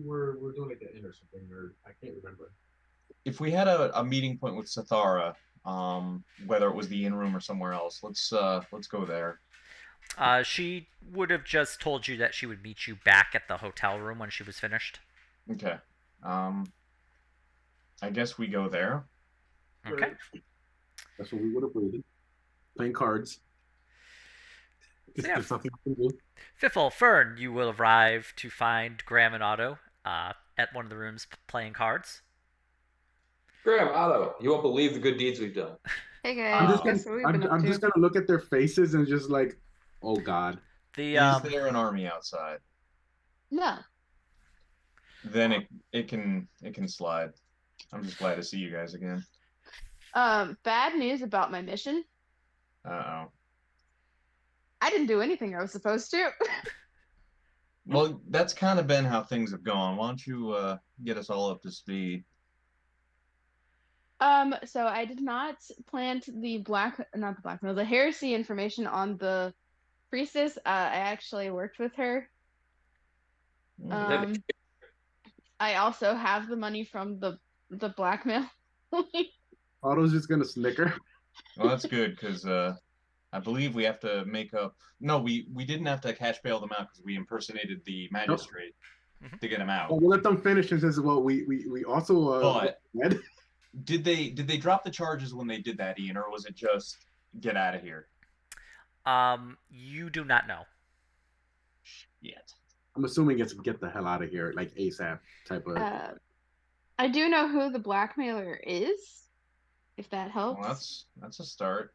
Speaker 5: We're doing like an inn or something, or I can't remember.
Speaker 6: if we had a meeting point with Sathara, whether it was the inn room or somewhere else, let's go there.
Speaker 1: She would have just told you that she would meet you back at the hotel room when she was finished.
Speaker 6: Okay. I guess we go there.
Speaker 1: Okay.
Speaker 5: That's what we would have waited. Playing cards.
Speaker 1: So yeah,
Speaker 5: There's something we can do.
Speaker 1: Fiffle, Fern, you will arrive to find Graham and Otto at one of the rooms playing cards.
Speaker 2: Graham, Otto, you won't believe the good deeds we've done.
Speaker 3: Hey
Speaker 5: I'm
Speaker 3: guys,
Speaker 5: just gonna,
Speaker 3: guess what we've been up
Speaker 5: I'm
Speaker 3: to?
Speaker 5: just gonna look at their faces and just like, oh God.
Speaker 1: The
Speaker 6: Is there an army outside?
Speaker 3: No.
Speaker 6: Then it can slide. I'm just glad to see you guys again.
Speaker 3: Bad news about my mission.
Speaker 6: Uh-oh.
Speaker 3: I didn't do anything I was supposed to.
Speaker 6: Well, that's kind of been how things have gone. Why don't you get us all up to speed?
Speaker 3: So I did not plant not the blackmail, the heresy information on the priestess. I actually worked with her.
Speaker 6: Mm.
Speaker 3: I also have the money from the blackmail.
Speaker 5: Otto's just gonna snicker.
Speaker 6: Well, that's good because I believe we have to make up. No, we didn't have to cash bail them out because we impersonated the magistrate to get him out.
Speaker 5: Well, we'll let them finish and says, well, we also
Speaker 6: But
Speaker 5: read.
Speaker 6: did they drop the charges when they did that, Ian, or was it just get out of here?
Speaker 1: You do not know.
Speaker 6: Yet.
Speaker 5: I'm assuming it's get the hell out of here, like ASAP type of.
Speaker 3: I do know who the blackmailer is, if that helps.
Speaker 6: Well, that's a start.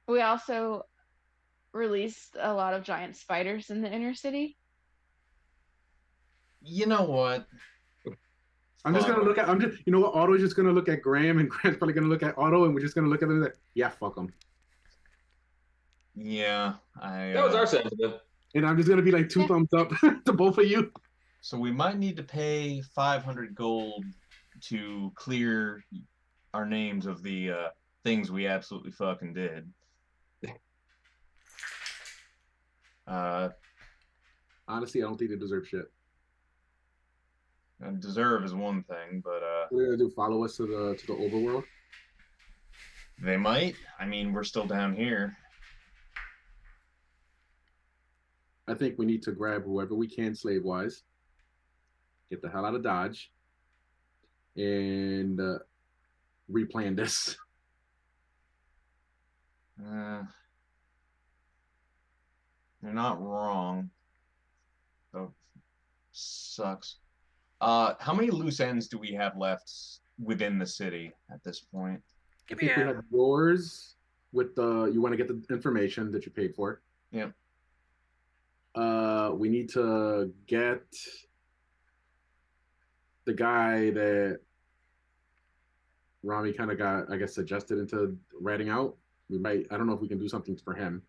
Speaker 3: We also released a lot of giant spiders in the inner city.
Speaker 6: You know what?
Speaker 5: I'm just gonna look at. I'm just. You know what? Otto's just gonna look at Graham, and Graham's probably gonna look at Otto, and we're just gonna look at them and like, yeah, fuck them.
Speaker 6: Yeah,
Speaker 2: That was our sentiment.
Speaker 5: And I'm just gonna be like two thumbs up to both of you.
Speaker 6: So we might need to pay 500 gold to clear our names of the things we absolutely fucking did.
Speaker 5: Honestly, I don't think they deserve shit.
Speaker 6: And deserve is one thing, but
Speaker 5: What are they gonna do? Follow us to the overworld?
Speaker 6: they might. I mean, we're still down here.
Speaker 5: I think we need to grab whoever we can slave wise, get the hell out of Dodge, and replan this.
Speaker 6: You're not wrong. So sucks. How many loose ends do we have left within the city at this point?
Speaker 5: I think we have yours with the. You want to get the information that you paid for.
Speaker 6: Yep.
Speaker 5: We need to get the guy that Rami kind of got, I guess, suggested into ratting out. We might. I don't know if we can do something for him.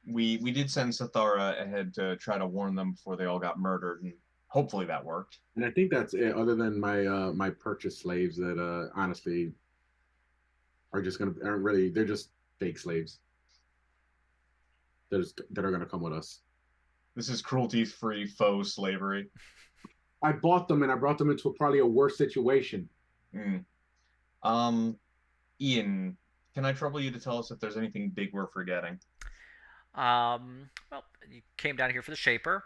Speaker 6: We did send Sathara ahead to try to warn them before they all got murdered, and hopefully that worked.
Speaker 5: And I think that's it. Other than my purchase slaves that honestly are just aren't really. They're just fake slaves. That are gonna come with us.
Speaker 6: This is cruelty-free faux slavery.
Speaker 5: I bought them and I brought them into probably a worse situation.
Speaker 6: Ian, can I trouble you to tell us if there's anything big we're forgetting?
Speaker 1: Well, you came down here for the Shaper.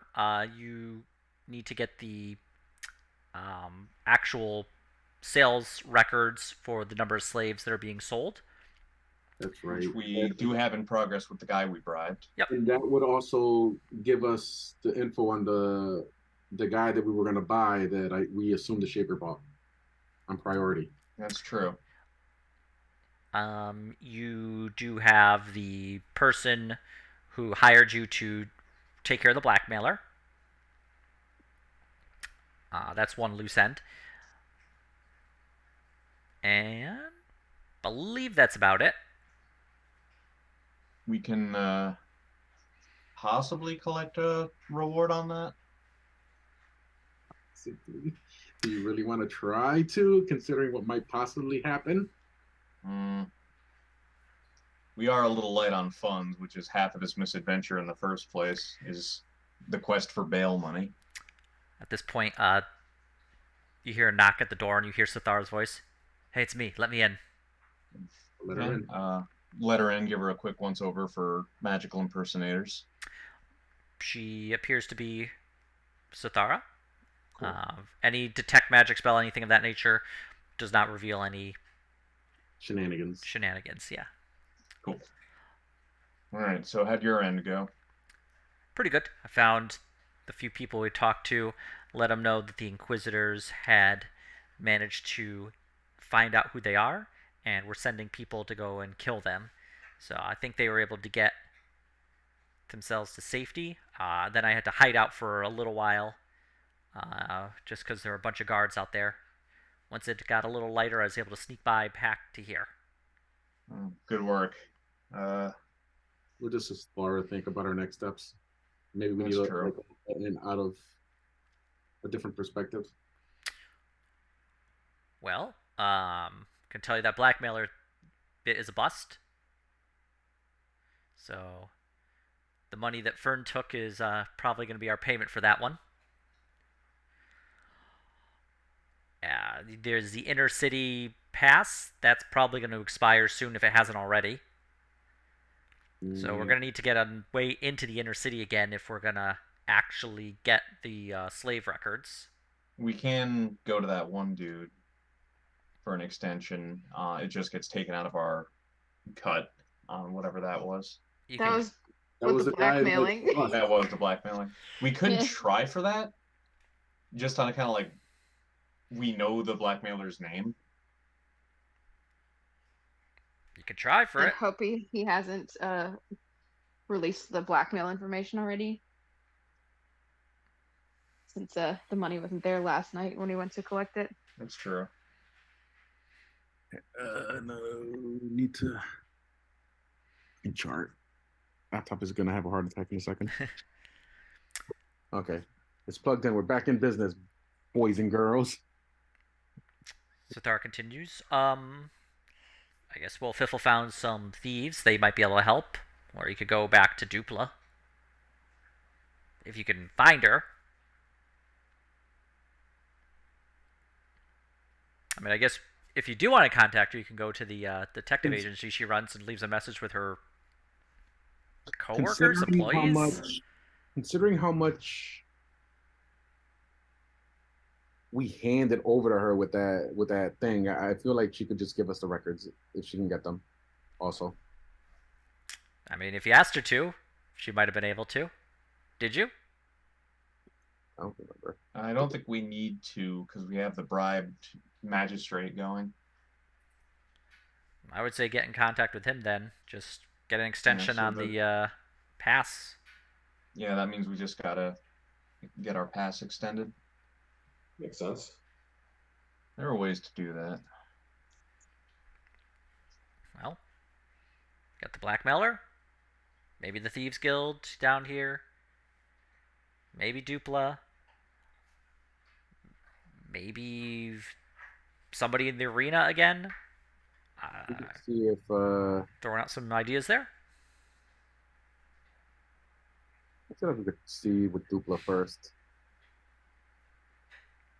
Speaker 1: You need to get the actual sales records for the number of slaves that are being sold.
Speaker 5: That's right.
Speaker 6: Which we do have in progress with the guy we bribed.
Speaker 1: Yep.
Speaker 5: And that would also give us the info on the guy that we were going to buy that we assumed the Shaper bought on priority.
Speaker 6: That's true.
Speaker 1: You do have the person who hired you to take care of the blackmailer. That's one loose end. And believe that's about it.
Speaker 6: We can possibly collect a reward on that.
Speaker 5: Do you really want to try to, considering what might possibly happen?
Speaker 6: Mm. We are a little light on funds, which is half of this misadventure in the first place, is the quest for bail money.
Speaker 1: At this point, you hear a knock at the door and you hear Sithar's voice. Hey, it's me. Let me in.
Speaker 5: Let her
Speaker 6: Okay.
Speaker 5: in.
Speaker 6: Let her in, give her a quick once over for magical impersonators.
Speaker 1: She appears to be Sithara.
Speaker 5: Cool.
Speaker 1: Any detect magic spell, anything of that nature, does not reveal any
Speaker 5: Shenanigans.
Speaker 1: shenanigans. Yeah.
Speaker 6: Cool. All right, so how'd your end go?
Speaker 1: Pretty good. I found the few people we talked to, let them know that the Inquisitors had managed to find out who they are, and were sending people to go and kill them. So I think they were able to get themselves to safety. Then I had to hide out for a little while, just because there were a bunch of guards out there. Once it got a little lighter, I was able to sneak by back to here.
Speaker 6: Good work.
Speaker 5: We'll just explore, think about our next steps. Maybe we
Speaker 6: That's
Speaker 5: need
Speaker 6: true.
Speaker 5: like an out of a different perspective.
Speaker 1: Well, can tell you that blackmailer bit is a bust. So the money that Fern took is probably going to be our payment for that one. There's the inner city pass. That's probably going to expire soon if it hasn't already. So we're going to need to get a way into the inner city again if we're going to actually get the slave records.
Speaker 6: We can go to that one dude for an extension. It just gets taken out of our cut on whatever that was.
Speaker 1: You
Speaker 3: That
Speaker 1: can,
Speaker 3: was
Speaker 5: That
Speaker 3: with
Speaker 5: was
Speaker 3: the
Speaker 5: the guy
Speaker 3: blackmailing.
Speaker 5: that
Speaker 6: That was the blackmailing. We could
Speaker 3: Yeah.
Speaker 6: try for that, just on a kind of like, we know the blackmailer's name.
Speaker 1: you can try for
Speaker 3: And
Speaker 1: it.
Speaker 3: hope he hasn't released the blackmail information already. Since the money wasn't there last night when he went to collect it.
Speaker 6: That's true.
Speaker 5: no, need to chart. Laptop is gonna have a heart attack in a second. Okay, it's plugged in. We're back in business, boys and girls.
Speaker 1: Sithar continues. I guess Fiffle found some thieves. They might be able to help. Or you could go back to Dupla. If you can find her. I mean, I guess if you do want to contact her, you can go to the detective agency she runs and leaves a message with her coworkers, employees.
Speaker 5: Considering how much we handed over to her with that thing, I feel like she could just give us the records if she can get them. Also,
Speaker 1: I mean, if you asked her to, she might have been able to. Did you?
Speaker 5: I don't remember.
Speaker 6: I don't think we need to, because we have the bribed magistrate going.
Speaker 1: I would say get in contact with him then. Just get an extension
Speaker 6: so
Speaker 1: on the pass.
Speaker 6: Yeah, that means we just gotta get our pass extended.
Speaker 2: Makes sense.
Speaker 6: There are ways to do that.
Speaker 1: Well, got the blackmailer. Maybe the Thieves Guild down here. Maybe Dupla. Maybe somebody in the arena again.
Speaker 5: We can see if
Speaker 1: Throwing out some ideas there.
Speaker 5: I feel like we could see with Dupla first,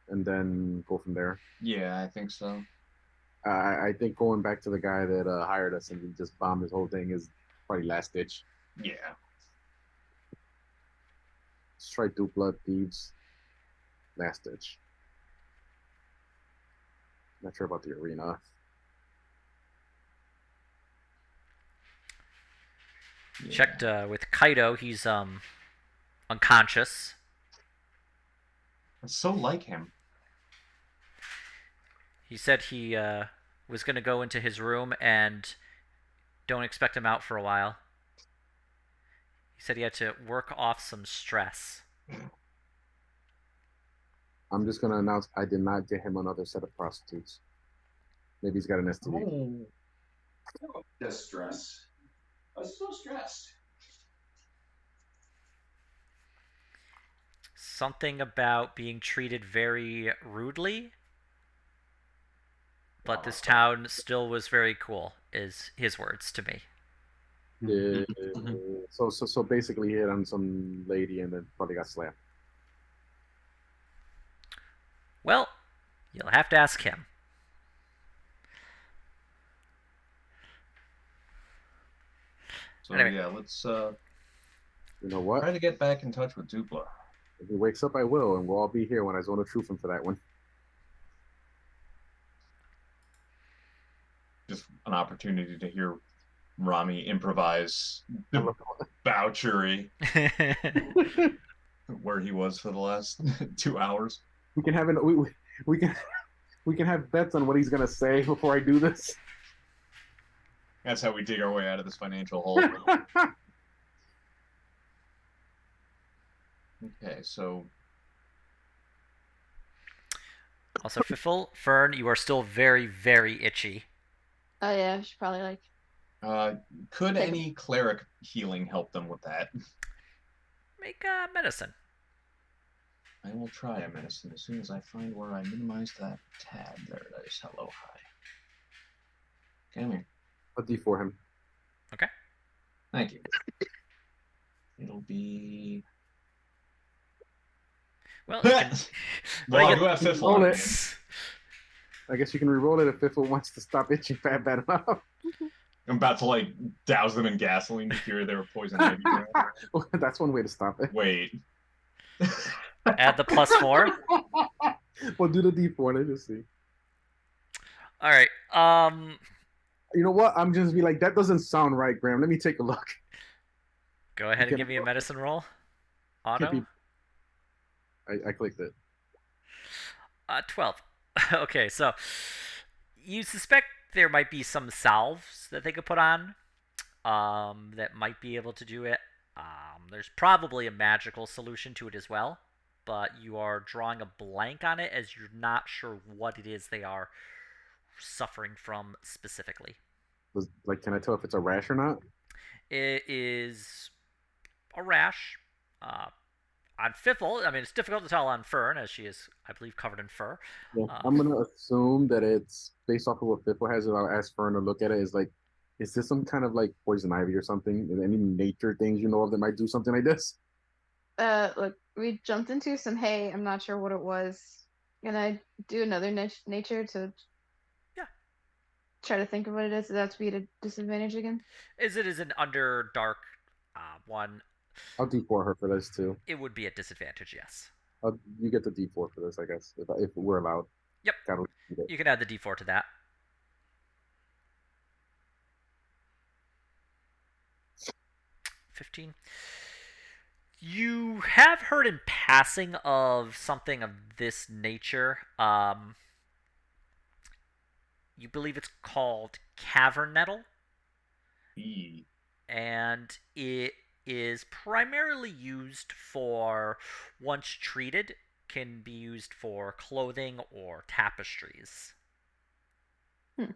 Speaker 5: and then go from there.
Speaker 6: Yeah, I think so.
Speaker 5: I think going back to the guy that hired us and we just bombed his whole thing is probably last ditch.
Speaker 6: Yeah.
Speaker 5: Let's try Dupla, Thieves, last ditch. Not sure about the arena.
Speaker 6: Yeah.
Speaker 1: Checked with Kaido. He's unconscious.
Speaker 6: It's so like him.
Speaker 1: He said he was going to go into his room and don't expect him out for a while. He said he had to work off some stress.
Speaker 5: I'm just gonna announce I did not get him another set of prostitutes. Maybe he's got an STD.
Speaker 6: Oh,
Speaker 2: The stress. I was so stressed.
Speaker 1: Something about being treated very rudely, but this town still was very cool, is his words to me.
Speaker 5: Yeah. So basically, he hit on some lady and then probably got slapped.
Speaker 1: Well, you'll have to ask him.
Speaker 6: So
Speaker 1: Anyway.
Speaker 6: yeah, let's
Speaker 5: You know what?
Speaker 6: try to get back in touch with Dupla.
Speaker 5: If he wakes up, I will, and we'll all be here when I zone a truth him for that one.
Speaker 6: Just an opportunity to hear Rami improvise debauchery where he was for the last 2 hours.
Speaker 5: We can have we can have bets on what he's gonna say before I do this.
Speaker 6: That's how we dig our way out of this financial hole. Okay, so
Speaker 1: Also, Fiffle, Fern, you are still very, very itchy.
Speaker 3: Oh yeah, I should probably like.
Speaker 6: could any cleric healing help them with that?
Speaker 1: Make medicine.
Speaker 6: I will try a medicine as soon as I find where I minimize that tab. There it is. Hello, hi. Come here.
Speaker 5: A D for him.
Speaker 1: Okay.
Speaker 6: Thank you. It'll be.
Speaker 1: Well, you can.
Speaker 6: Well, I do have fifth
Speaker 5: Roll
Speaker 6: line.
Speaker 5: it. I guess you can re-roll it if Fiffle wants to stop itching bad enough.
Speaker 6: I'm about to like douse them in gasoline to cure their poison ivy.
Speaker 5: That's one way to stop it.
Speaker 6: Wait.
Speaker 1: Add the +4.
Speaker 5: Well, do the D4. Let's just see.
Speaker 1: All right.
Speaker 5: You know what? I'm just be like, that doesn't sound right, Graham. Let me take a look.
Speaker 1: Go ahead and give me a medicine roll. Auto.
Speaker 5: I clicked it.
Speaker 1: 12. Okay, so you suspect there might be some salves that they could put on that might be able to do it. There's probably a magical solution to it as well, but you are drawing a blank on it as you're not sure what it is they are suffering from specifically.
Speaker 5: Like, can I tell if it's a rash or not?
Speaker 1: It is a rash. On Fiffle, I mean, it's difficult to tell on Fern, as she is, I believe, covered in fur.
Speaker 5: Yeah, I'm gonna assume that it's based off of what Fiffle has. I'll ask Fern to look at it. Is like, is this some kind of like poison ivy or something? Any nature things you know of that might do something like this?
Speaker 3: Look, we jumped into some hay. I'm not sure what it was. Can I do another nature to?
Speaker 1: Yeah.
Speaker 3: Try to think of what it is. Does that have to be at a disadvantage again?
Speaker 1: Is it is an Underdark one?
Speaker 5: I'll D4 her for this too.
Speaker 1: It would be at disadvantage, yes.
Speaker 5: You get the D4 for this, I guess, if we're allowed.
Speaker 1: Yep. You can add the D4 to that. $15. You have heard in passing of something of this nature. You believe it's called cavern nettle. And it is primarily used for, once treated, can be used for clothing or tapestries. But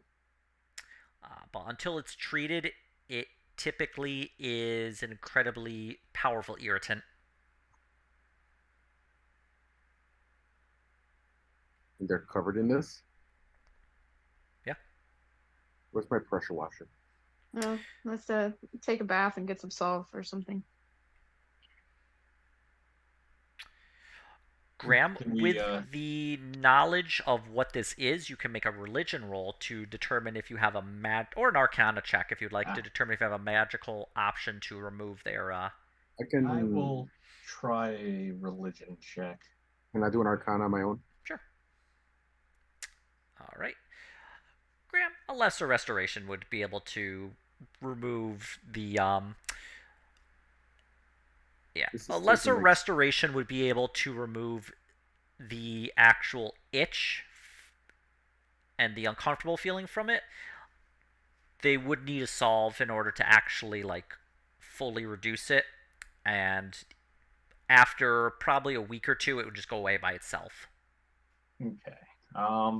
Speaker 1: until it's treated, it typically is an incredibly powerful irritant.
Speaker 5: And they're covered in this?
Speaker 1: Yeah.
Speaker 5: Where's my pressure washer?
Speaker 3: No, let's take a bath and get some salt or something.
Speaker 1: Graham, with the knowledge of what this is, you can make a religion roll to determine if you have a or an arcana check if you'd like to determine if you have a magical option to remove their
Speaker 6: I will try a religion check.
Speaker 5: Can I do an arcana on my own?
Speaker 1: Sure. All right. Graham, a lesser restoration would be able to remove the a lesser restoration would be able to remove the actual itch and the uncomfortable feeling from it, they would need a solve in order to actually like fully reduce it. And after probably a week or two, it would just go away by itself.
Speaker 6: Okay.
Speaker 2: A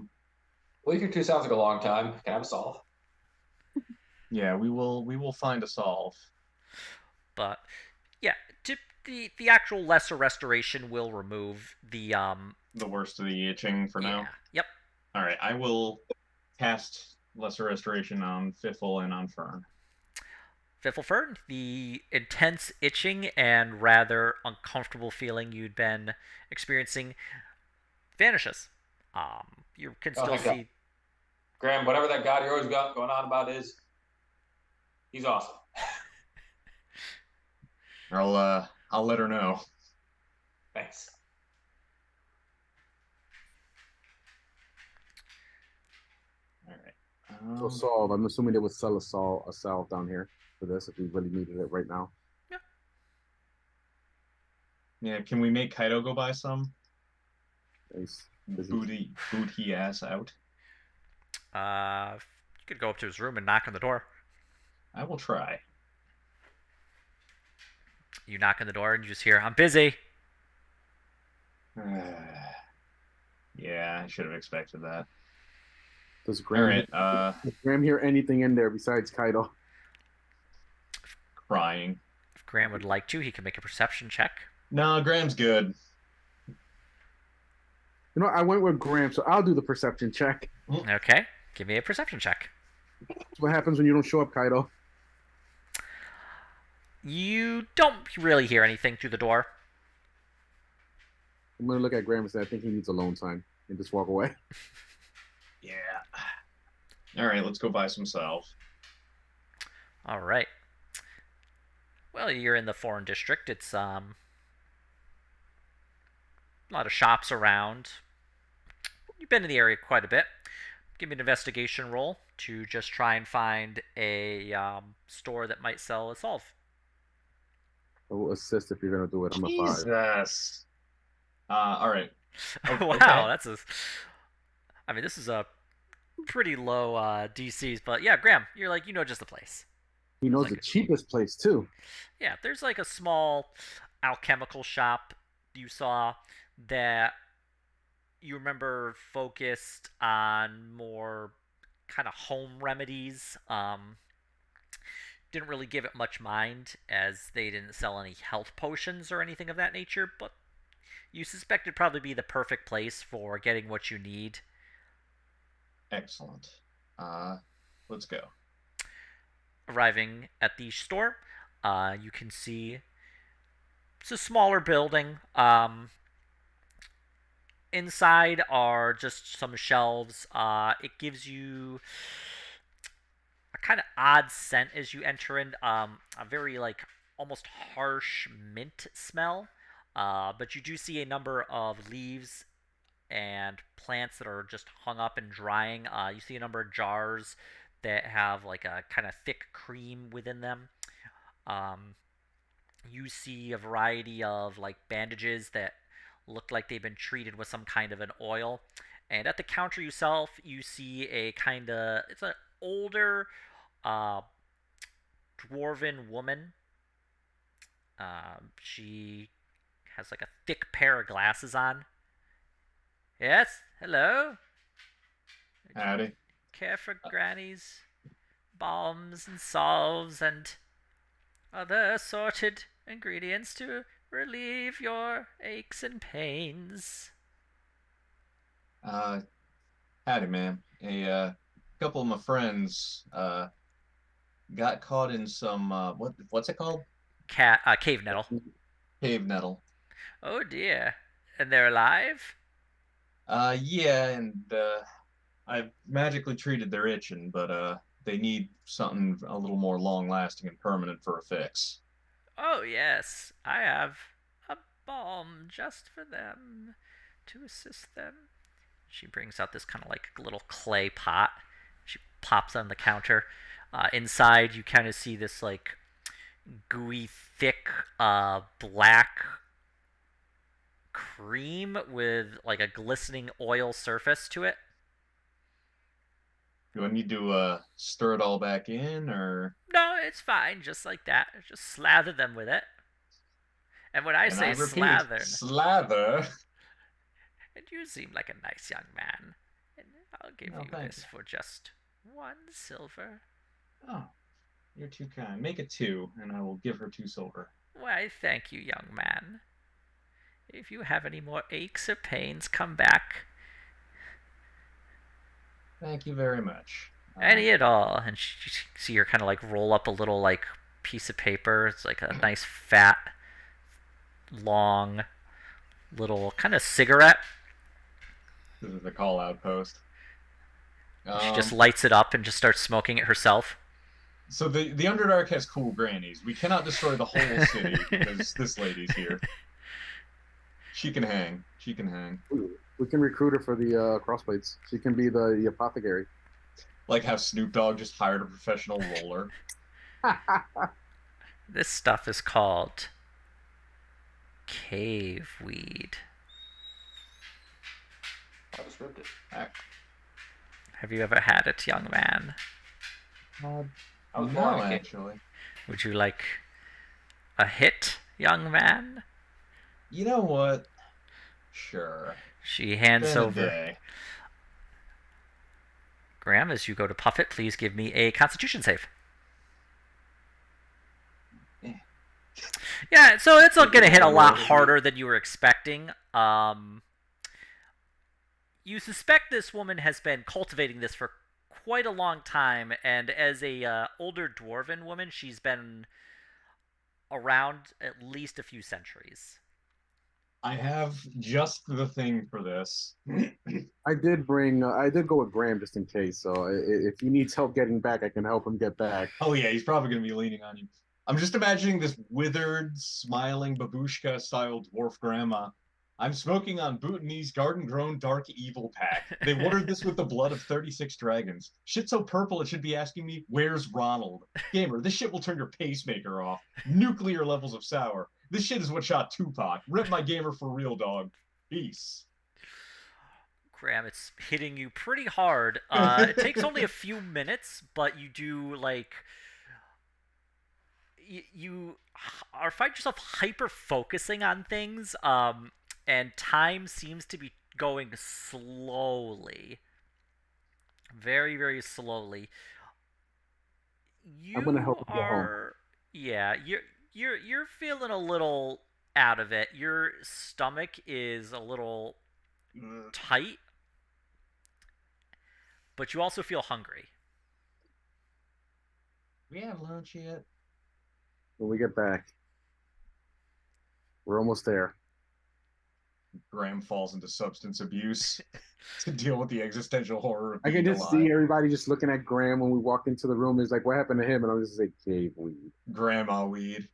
Speaker 2: week or two sounds like a long time. Can I have a solve?
Speaker 6: Yeah, we will find a solve.
Speaker 1: But yeah, the actual lesser restoration will remove
Speaker 6: The worst of the itching for
Speaker 1: yeah,
Speaker 6: now.
Speaker 1: yep.
Speaker 6: All right, I will cast Lesser Restoration on Fiffle and on Fern.
Speaker 1: Fiffleford, the intense itching and rather uncomfortable feeling you'd been experiencing vanishes. You can
Speaker 2: Oh
Speaker 1: still
Speaker 2: my god,
Speaker 1: see.
Speaker 2: Graham, whatever that god you're always got going on about is, he's awesome.
Speaker 6: I'll let her know.
Speaker 2: Thanks.
Speaker 6: All right.
Speaker 5: So solve. I'm assuming they would sell a salve down here for this if we really needed it right now.
Speaker 6: Yeah, can we make Kaido go buy some?
Speaker 5: Nice.
Speaker 6: Boot he ass out.
Speaker 1: You could go up to his room and knock on the door.
Speaker 6: I will try.
Speaker 1: You knock on the door and you just hear, "I'm busy."
Speaker 6: Yeah, I should have expected that.
Speaker 5: Does
Speaker 6: All
Speaker 5: Graham,
Speaker 6: right.
Speaker 5: does Graham hear anything in there besides Kaido?
Speaker 6: Crying.
Speaker 1: If Graham would like to, he can make a perception check.
Speaker 6: No, Graham's good.
Speaker 5: You know, I went with Graham, so I'll do the perception check.
Speaker 1: Okay, give me a perception check.
Speaker 5: That's what happens when you don't show up, Kaido.
Speaker 1: You don't really hear anything through the door.
Speaker 5: I'm gonna look at Graham and say, I think he needs alone time, and just walk away.
Speaker 6: Yeah. All right, let's go buy some salve.
Speaker 1: All right. Well, you're in the foreign district. It's a lot of shops around. You've been in the area quite a bit. Give me an investigation roll to just try and find a store that might sell a solve.
Speaker 5: I will assist if you're gonna do it. I'm a 5.
Speaker 6: Jesus. All right.
Speaker 1: Wow,
Speaker 6: Okay.
Speaker 1: that's a. I mean, this is a pretty low DCs, but yeah, Graham, you're like, you know just the place.
Speaker 5: He knows
Speaker 1: Like-
Speaker 5: the cheapest place too.
Speaker 1: Yeah, there's like a small alchemical shop you saw that you remember focused on more kind of home remedies. Didn't really give it much mind as they didn't sell any health potions or anything of that nature, but you suspect it'd probably be the perfect place for getting what you need.
Speaker 6: Excellent. Let's go.
Speaker 1: Arriving at the store, you can see it's a smaller building. Inside are just some shelves. It gives you a kind of odd scent as you enter in. A very like almost harsh mint smell. But you do see a number of leaves and plants that are just hung up and drying. You see a number of jars that have like a kind of thick cream within them. You see a variety of like bandages that look like they've been treated with some kind of an oil. And at the counter yourself, you see a kind of it's an older uh, dwarven woman. She has like a thick pair of glasses on. Yes, hello.
Speaker 6: Howdy.
Speaker 1: Care for Granny's balms and salves and other assorted ingredients to relieve your aches and pains.
Speaker 6: Howdy, ma'am. A couple of my friends got caught in some what's it called?
Speaker 1: Cave nettle.
Speaker 6: Cave nettle.
Speaker 1: Oh dear. And they're alive?
Speaker 6: Yeah, and I've magically treated their itching, but they need something a little more long lasting and permanent for a fix.
Speaker 1: Oh yes, I have a balm just for them to assist them. She brings out this kind of like little clay pot. She pops on the counter. Inside, you kind of see this like gooey, thick, black cream with like a glistening oil surface to it.
Speaker 6: Do I need to stir it all back in, or?
Speaker 1: No, it's fine, just like that. Just slather them with it. And when I
Speaker 6: And I
Speaker 1: say
Speaker 6: repeat,
Speaker 1: slather,
Speaker 6: slather.
Speaker 1: and you seem like a nice young man, and I'll give
Speaker 6: No,
Speaker 1: you
Speaker 6: thank
Speaker 1: this
Speaker 6: you.
Speaker 1: for just 1 silver.
Speaker 6: Oh, you're too kind. Make it 2, and I will give her 2 silver.
Speaker 1: Why, thank you, young man. If you have any more aches or pains, come back.
Speaker 6: Thank you very much.
Speaker 1: Any at all. And you see her kind of like roll up a little like piece of paper. It's like a nice fat, long, little kind of cigarette.
Speaker 6: This is the call out post.
Speaker 1: She just lights it up and just starts smoking it herself.
Speaker 6: So the Underdark has cool grannies. We cannot destroy the whole city because this lady's here. She can hang. She can hang.
Speaker 5: We can recruit her for the crossblades. She can be the apothecary.
Speaker 6: Like how Snoop Dogg just hired a professional roller.
Speaker 1: This stuff is called cave weed.
Speaker 2: How descriptive.
Speaker 1: Have you ever had it, young man?
Speaker 2: I was
Speaker 6: No,
Speaker 2: born a kid.
Speaker 6: actually.
Speaker 1: Would you like a hit, young man?
Speaker 6: You know what? Sure.
Speaker 1: She hands
Speaker 6: Been a
Speaker 1: over.
Speaker 6: day.
Speaker 1: Graham, as you go to puff it, please give me a Constitution save. Yeah, so it's going to hit a lot harder than you were expecting. You suspect this woman has been cultivating this for quite a long time, and as a older dwarven woman, she's been around at least a few centuries.
Speaker 6: I have just the thing for this.
Speaker 5: I did go with Graham just in case. So if he needs help getting back, I can help him get back.
Speaker 6: Oh yeah, he's probably going to be leaning on you. I'm just imagining this withered, smiling babushka-style dwarf grandma. I'm smoking on Bhutanese garden-grown dark evil pack. They watered this with the blood of 36 dragons. Shit so purple it should be asking me, where's Ronald? Gamer, this shit will turn your pacemaker off. Nuclear levels of sour. This shit is what shot Tupac. Rip my gamer for real, dog. Peace.
Speaker 1: Graham, it's hitting you pretty hard. It takes only a few minutes, but you do like you are find yourself hyper focusing on things, and time seems to be going slowly, very very slowly.
Speaker 5: I'm gonna help
Speaker 1: You
Speaker 5: him go home.
Speaker 1: are, yeah, you're feeling a little out of it. Your stomach is a little tight, but you also feel hungry.
Speaker 6: We have lunch yet?
Speaker 5: When we get back, we're almost there.
Speaker 6: Graham falls into substance abuse to deal with the existential horror of
Speaker 5: I
Speaker 6: being
Speaker 5: can just
Speaker 6: alive.
Speaker 5: see everybody just looking at Graham when we walk into the room. It's like, what happened to him? And I'm just like, cave weed.
Speaker 6: Grandma weed.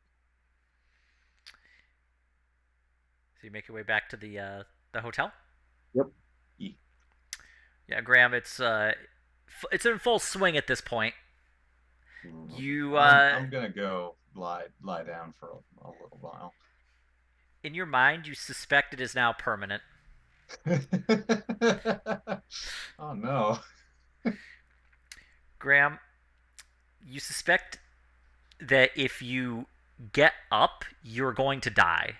Speaker 1: So you make your way back to the hotel.
Speaker 5: Yep.
Speaker 1: Yeah, Graham, it's in full swing at this point. You
Speaker 6: I'm gonna go lie down for a little while.
Speaker 1: in your mind, you suspect it is now permanent.
Speaker 6: Oh no.
Speaker 1: Graham, you suspect that if you get up, you're going to die.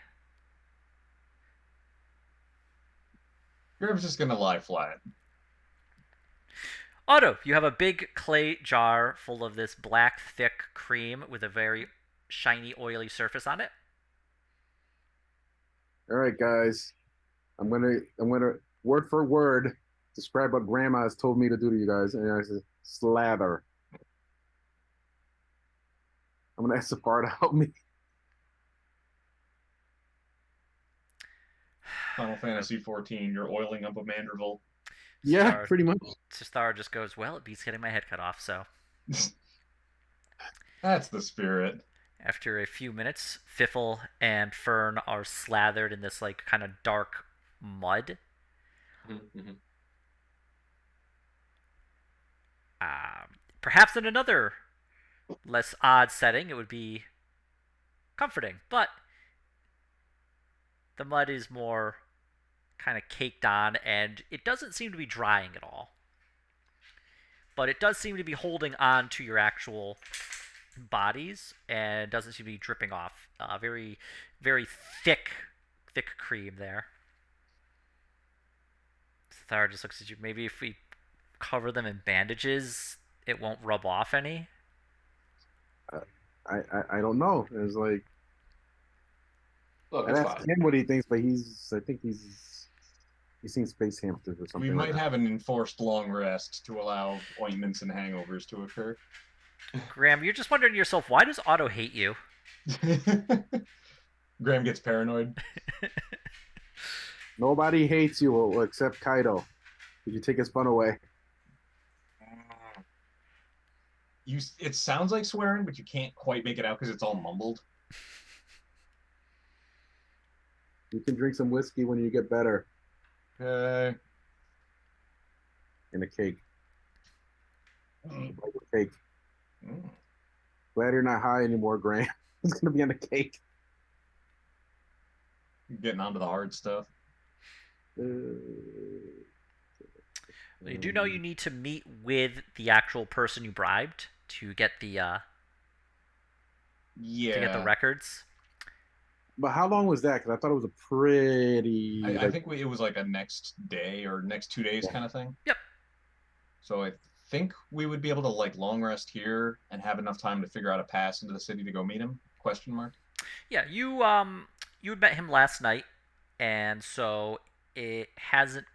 Speaker 6: Graham's just gonna lie flat.
Speaker 1: Otto, you have a big clay jar full of this black, thick cream with a very shiny, oily surface on it.
Speaker 5: All right, guys. I'm gonna word for word describe what Grandma has told me to do to you guys, and I said slather. I'm gonna ask Safar to help me.
Speaker 6: Final Fantasy 14, you're oiling up a Manderville.
Speaker 5: Yeah,
Speaker 1: Star,
Speaker 5: pretty much.
Speaker 1: Star just goes, well, it beats getting my head cut off, so.
Speaker 6: That's the spirit.
Speaker 1: After a few minutes, Fiffle and Fern are slathered in this like kind of dark mud.
Speaker 2: Mm-hmm.
Speaker 1: Perhaps in another less odd setting, it would be comforting, but the mud is more kind of caked on, and it doesn't seem to be drying at all. but it does seem to be holding on to your actual bodies and doesn't seem to be dripping off. Very, very thick cream there. Thar just looks at you. Maybe if we cover them in bandages, it won't rub off any.
Speaker 5: I don't know. It's like
Speaker 2: Look,
Speaker 5: I'd
Speaker 2: it's
Speaker 5: ask
Speaker 2: fine.
Speaker 5: him what he thinks, but I think he's seen Space Hamsters or something
Speaker 6: We
Speaker 5: like
Speaker 6: might
Speaker 5: that.
Speaker 6: have an enforced long rest to allow ointments and hangovers to occur.
Speaker 1: Graham, you're just wondering to yourself, why does Otto hate you?
Speaker 6: Graham gets paranoid.
Speaker 5: Nobody hates you except Kaido. Did you take his fun away?
Speaker 6: It sounds like swearing, but you can't quite make it out because it's all mumbled.
Speaker 5: You can drink some whiskey when you get better.
Speaker 6: Okay.
Speaker 5: In a cake.
Speaker 6: Mm.
Speaker 5: Like a cake.
Speaker 6: Mm.
Speaker 5: Glad you're not high anymore, Graham. It's gonna be on the cake.
Speaker 6: Getting onto the hard stuff.
Speaker 1: You do know you need to meet with the actual person you bribed to get the records.
Speaker 5: But how long was that? Because I thought it was a pretty.
Speaker 6: I think it was like a next day or next 2 days kind of thing.
Speaker 1: Yep.
Speaker 6: So I think we would be able to like long rest here and have enough time to figure out a pass into the city to go meet him? Question mark.
Speaker 1: Yeah, you had met him last night, and so it hasn't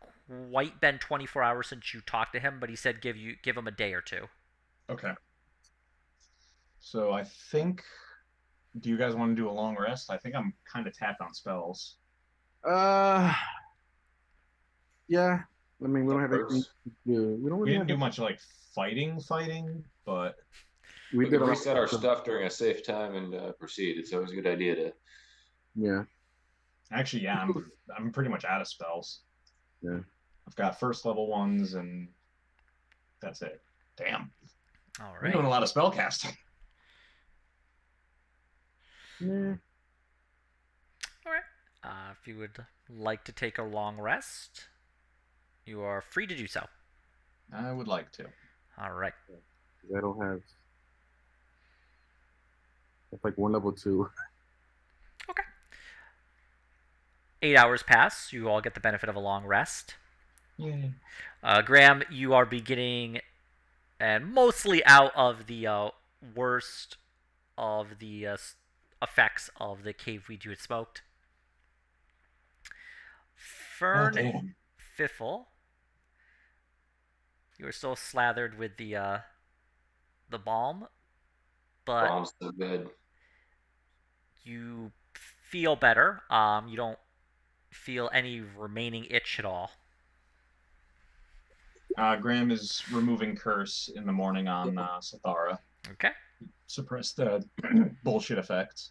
Speaker 1: quite been 24 hours since you talked to him, but he said give him a day or two.
Speaker 6: Okay. So I think. Do you guys want to do a long rest? I think I'm kind of tapped on spells.
Speaker 5: Yeah. I mean, we don't have anything
Speaker 2: Hurts.
Speaker 5: to do. We don't
Speaker 6: We
Speaker 5: really
Speaker 6: didn't do
Speaker 5: have.
Speaker 6: much like fighting, but
Speaker 2: We
Speaker 5: did
Speaker 2: could
Speaker 5: a lot
Speaker 2: reset our
Speaker 5: of-
Speaker 2: stuff during a safe time and proceed. It's always a good idea to.
Speaker 5: Yeah.
Speaker 6: actually, yeah, I'm pretty much out of spells.
Speaker 5: Yeah.
Speaker 6: I've got first level ones, and that's it. Damn.
Speaker 1: All
Speaker 6: I'm doing
Speaker 1: right.
Speaker 6: a lot of spell casting.
Speaker 5: Yeah.
Speaker 1: All right. If you would like to take a long rest, you are free to do so.
Speaker 6: I would like to.
Speaker 1: All right.
Speaker 5: I don't have. It's like one level 2.
Speaker 1: Okay. 8 hours pass. You all get the benefit of a long rest.
Speaker 6: Yay.
Speaker 1: Graham, you are beginning and mostly out of the worst of the effects of the cave weed you had smoked. Fern
Speaker 6: damn.
Speaker 1: Fiffle, you are still slathered with the balm, but
Speaker 2: Bomb's so good.
Speaker 1: you feel better. You don't feel any remaining itch at all.
Speaker 6: Graham is removing curse in the morning on Sathara.
Speaker 1: Okay.
Speaker 6: Suppress the bullshit effects.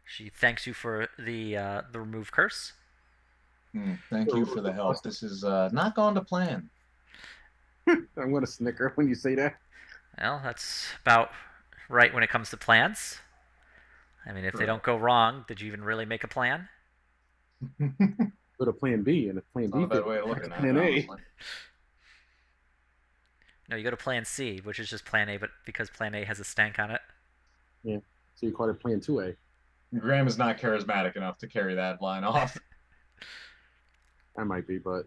Speaker 1: She thanks you for the remove curse.
Speaker 6: Thank you for the help. This is not going to plan.
Speaker 5: I'm gonna snicker when you say that.
Speaker 1: Well, that's about right when it comes to plans. I mean, if they don't go wrong, did you even really make a plan?
Speaker 5: Go to Plan B, and if Plan
Speaker 6: Not
Speaker 5: B
Speaker 6: a bad way of looking at it,
Speaker 5: Plan A.
Speaker 6: honestly.
Speaker 1: No, you go to Plan C, which is just Plan A, but because Plan A has a stank on it.
Speaker 5: Yeah. So you call it Plan 2A.
Speaker 6: Graham is not charismatic enough to carry that line off.
Speaker 5: I might be, but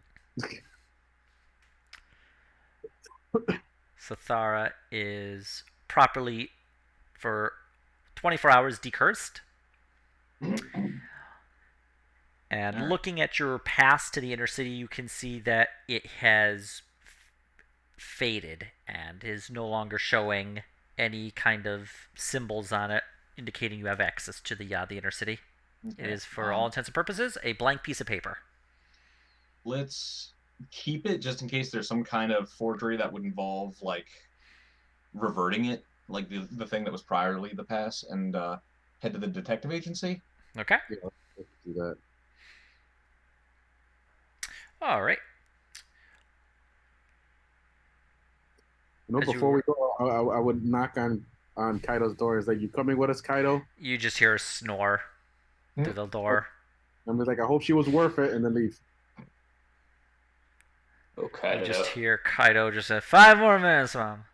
Speaker 1: Sathara is properly, for 24 hours, decursed. And looking at your pass to the inner city, you can see that it has faded and is no longer showing any kind of symbols on it indicating you have access to the inner city.
Speaker 6: Okay.
Speaker 1: It is, for all intents and purposes, a blank piece of paper.
Speaker 6: Let's keep it just in case there's some kind of forgery that would involve like reverting it, like the thing that was priorly the pass, and head to the detective agency.
Speaker 1: Okay.
Speaker 5: yeah, let's do that.
Speaker 1: All right.
Speaker 5: You know,
Speaker 1: As you
Speaker 5: before we
Speaker 1: were-
Speaker 5: go, I would knock on Kaido's door. Is like, you coming with us, Kaido?
Speaker 1: You just hear a snore through the door.
Speaker 5: I'm just like, I hope she was worth it, and then leave.
Speaker 2: Oh, Kaido.
Speaker 1: You just hear Kaido just say, 5 more minutes, Mom.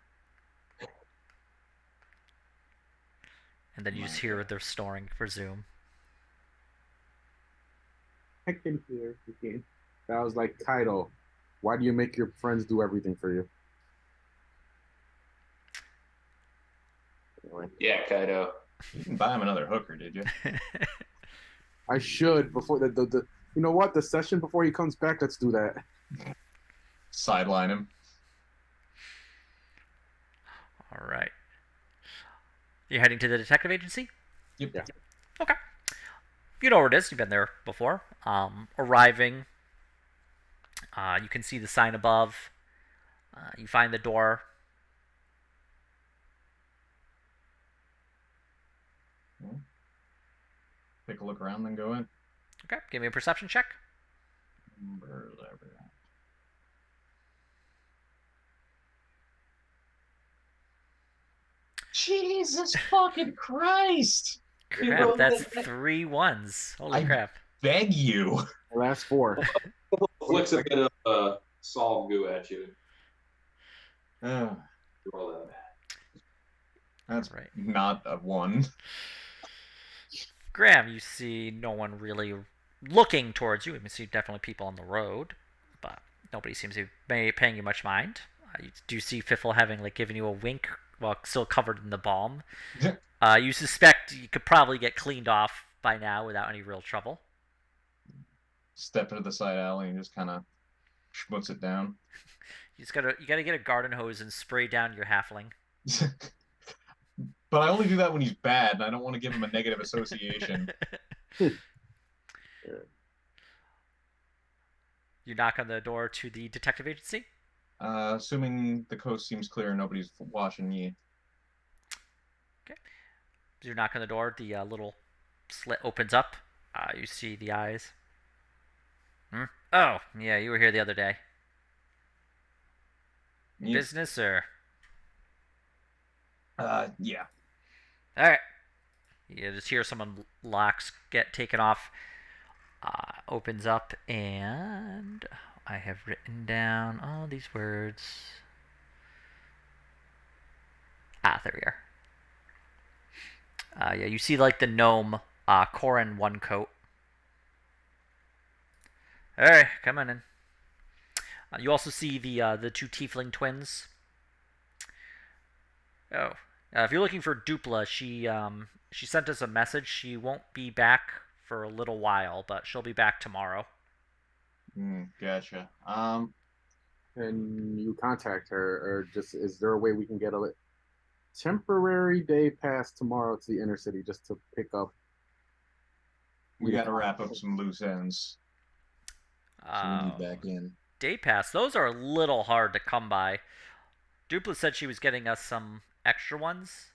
Speaker 1: And then you just hear the snoring resume.
Speaker 5: I can hear. You can. That was like, Kaido, why do you make your friends do everything for you? Anyway,
Speaker 2: Yeah, Kaido.
Speaker 6: You didn't buy him another hooker, did you?
Speaker 5: I should before the you know what, the session before he comes back. Let's do that.
Speaker 6: Sideline him.
Speaker 1: All right. You're heading to the detective agency?
Speaker 6: Yep.
Speaker 5: Yeah.
Speaker 1: Okay. You know where it is. You've been there before. Arriving, you can see the sign above. You find the door.
Speaker 6: Take a look around, then go in.
Speaker 1: Okay. Give me a perception check.
Speaker 6: Jesus fucking Christ!
Speaker 1: Crap, that's 3 1s. Holy crap.
Speaker 6: Beg you.
Speaker 5: The last 4.
Speaker 2: Flicks a bit of salt goo at you.
Speaker 6: Uh,
Speaker 2: Roll that.
Speaker 6: that's
Speaker 1: Right.
Speaker 6: not a 1.
Speaker 1: Graham, you see no one really looking towards you. You can see definitely people on the road, but nobody seems to be paying you much mind. You do see Fiffle having given you a wink while still covered in the balm. You suspect you could probably get cleaned off by now without any real trouble.
Speaker 6: Step into the side alley and just kind of schmutz it down.
Speaker 1: You gotta get a garden hose and spray down your halfling.
Speaker 6: But I only do that when he's bad, and I don't want to give him a negative association.
Speaker 1: You knock on the door to the detective agency.
Speaker 6: Assuming the coast seems clear and nobody's watching you.
Speaker 1: Okay. You knock on the door. The little slit opens up. You see the eyes. Oh, yeah, you were here the other day.
Speaker 6: Yep.
Speaker 1: Business or?
Speaker 6: Yeah.
Speaker 1: All right. You just hear someone locks get taken off. Opens up, and I have written down all these words. There we are. Yeah, you see the gnome, Corin one coat. All right, come on in. You also see the 2 tiefling twins. Oh, if you're looking for Dupla, she sent us a message. She won't be back for a little while, but she'll be back tomorrow.
Speaker 6: Gotcha.
Speaker 5: Can you contact her, or just is there a way we can get a temporary day pass tomorrow to the inner city just to pick up?
Speaker 6: We got to wrap up some loose ends.
Speaker 4: Back in.
Speaker 1: Day pass. Those are a little hard to come by. Dupla said she was getting us some extra ones.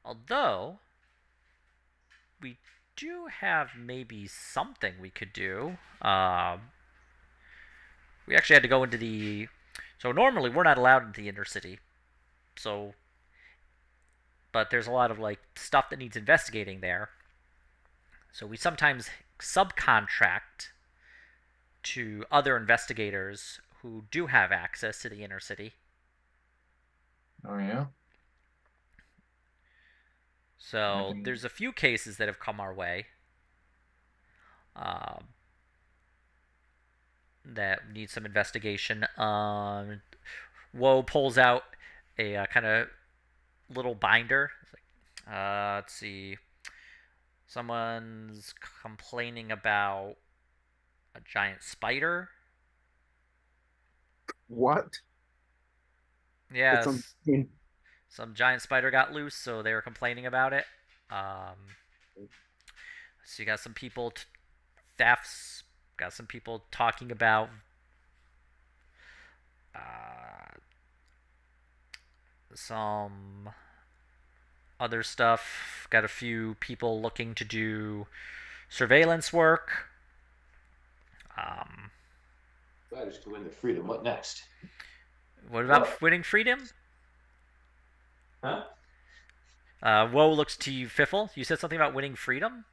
Speaker 1: Although we do have maybe something we could do. We actually had to go into the. So normally we're not allowed into the inner city. So, but there's a lot of stuff that needs investigating there. So we sometimes subcontract to other investigators who do have access to the inner city.
Speaker 6: Oh, yeah?
Speaker 1: So there's a few cases that have come our way that need some investigation. Woe pulls out a kind of little binder. Let's see. Someone's complaining about a giant spider.
Speaker 5: What?
Speaker 1: Yeah, some giant spider got loose, so they were complaining about it. So you got some people, thefts. Got some people talking about some other stuff. Got a few people looking to do surveillance work.
Speaker 2: Fighters can win their freedom. What next?
Speaker 1: What about winning freedom?
Speaker 2: Huh?
Speaker 1: Woe looks to you, Fiffle. You said something about winning freedom?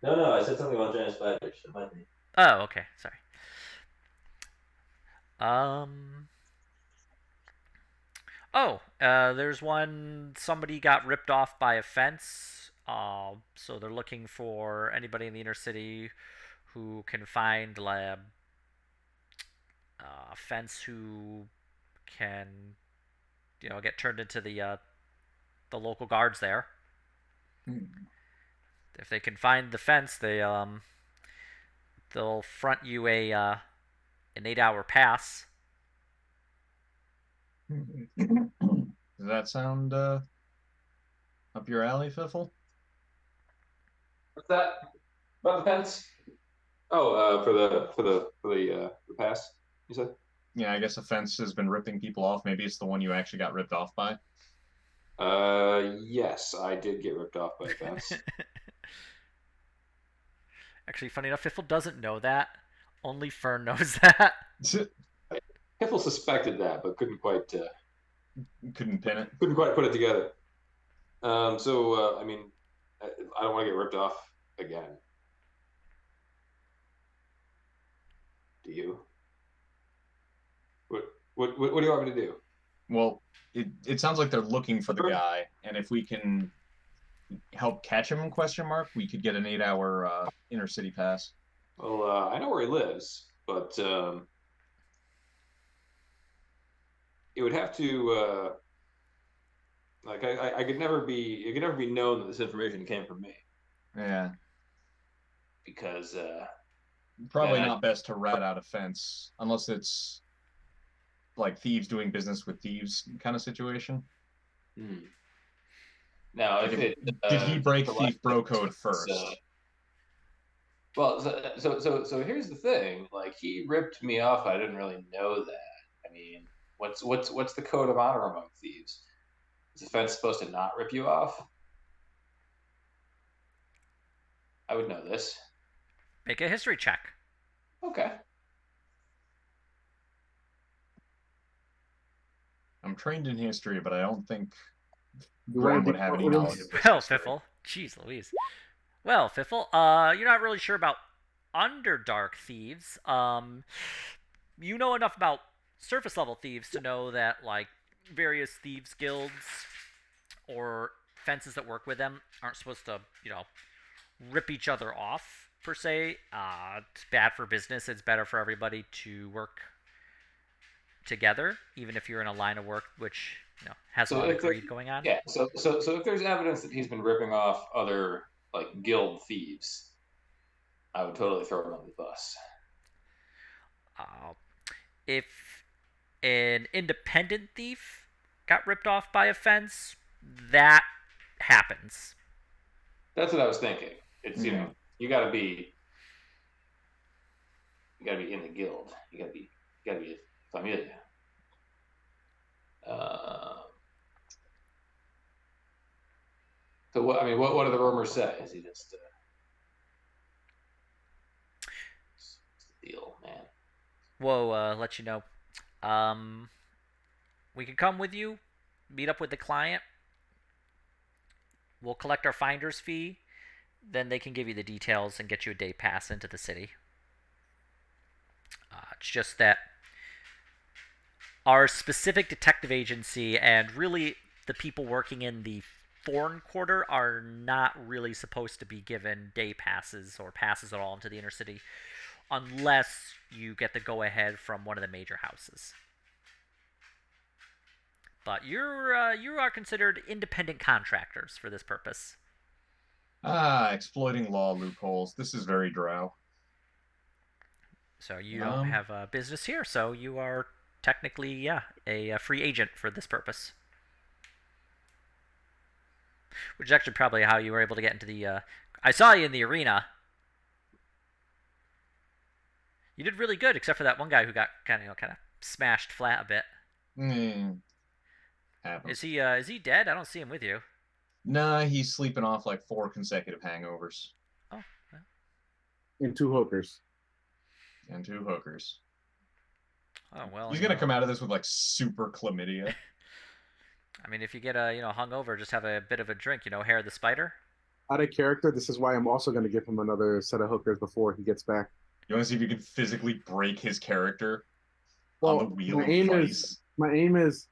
Speaker 2: No, I said something about giant spiders. It might be.
Speaker 1: Oh, okay. Sorry. Um. Oh, there's one. Somebody got ripped off by a fence. So they're looking for anybody in the inner city who can find a fence who can, get turned into the local guards there.
Speaker 6: Hmm.
Speaker 1: If they can find the fence, they'll front you an 8-hour pass.
Speaker 6: Does that sound up your alley, Fiffle?
Speaker 2: What's that? About the fence? Oh, for the pass. You said?
Speaker 6: Yeah, I guess a fence has been ripping people off. Maybe it's the one you actually got ripped off by.
Speaker 2: Yes, I did get ripped off by a fence.
Speaker 1: Actually, funny enough, Fiffle doesn't know that. Only Fern knows that.
Speaker 2: Piffle suspected that, but
Speaker 6: Couldn't pin it.
Speaker 2: couldn't quite put it together. I mean, I don't want to get ripped off again. Do you? What do you want me to do?
Speaker 6: Well, it sounds like they're looking for the guy, and if we can help catch him, question mark, we could get an 8-hour inner city pass.
Speaker 2: Well, I know where he lives, but it would have to like I could never be it could never be known that this information came from me
Speaker 6: Yeah,
Speaker 2: because
Speaker 6: probably
Speaker 2: then
Speaker 6: not best to rat out a fence unless it's like thieves doing business with thieves kind of situation.
Speaker 2: Now
Speaker 6: Like
Speaker 2: if it
Speaker 6: did he break
Speaker 2: the
Speaker 6: thief bro code
Speaker 2: it's,
Speaker 6: first?
Speaker 2: well, so here's the thing. Like he ripped me off. I didn't really know that. I mean, what's the code of honor among thieves? Is the fence supposed to not rip you off? I would know this.
Speaker 1: Make a history check.
Speaker 2: Okay.
Speaker 6: I'm trained in history, but I don't think
Speaker 5: You
Speaker 6: Graham
Speaker 5: want to
Speaker 6: would have any
Speaker 5: do
Speaker 6: knowledge of this
Speaker 1: Well,
Speaker 6: history.
Speaker 1: Fiffle. Jeez Louise. Well, Fiffle, you're not really sure about Underdark thieves. You know enough about surface level thieves to know that, like, various thieves guilds or fences that work with them aren't supposed to, rip each other off, per se. It's bad for business. It's better for everybody to work together, even if you're in a line of work which, has a
Speaker 2: So
Speaker 1: lot of
Speaker 2: if there,
Speaker 1: greed going on.
Speaker 2: yeah, so if there's evidence that he's been ripping off other like guild thieves, I would totally throw him on the bus.
Speaker 1: Uh, if an independent thief got ripped off by a fence, that happens.
Speaker 2: That's what I was thinking. It's you gotta be in the guild. You gotta be a familia. So what? I mean, what do the rumors say? Is he just what's the deal, man?
Speaker 1: We'll let you know. Um, we can come with you, meet up with the client. We'll collect our finder's fee. Then they can give you the details and get you a day pass into the city. It's just that our specific detective agency and really the people working in the foreign quarter are not really supposed to be given day passes or passes at all into the inner city unless you get the go ahead from one of the major houses. But you are considered independent contractors for this purpose.
Speaker 6: Exploiting law loopholes. This is very drow.
Speaker 1: So you don't have a business here, so you are technically, a free agent for this purpose. Which is actually probably how you were able to get into the. I saw you in the arena. You did really good, except for that one guy who got kind of smashed flat a bit.
Speaker 6: Happens.
Speaker 1: Is he dead? I don't see him with you.
Speaker 6: Nah, he's sleeping off like 4 consecutive hangovers.
Speaker 1: Oh.
Speaker 5: And 2 hookers.
Speaker 6: And 2 hookers.
Speaker 1: Oh well.
Speaker 6: He's gonna come out of this with like super chlamydia.
Speaker 1: I mean, if you get hungover, just have a bit of a drink. Hair of the spider.
Speaker 5: out of character. This is why I'm also going to give him another set of hookers before he gets back.
Speaker 6: You want to see if you can physically break his character on the
Speaker 5: Well,
Speaker 6: wheel of vice?
Speaker 5: my aim is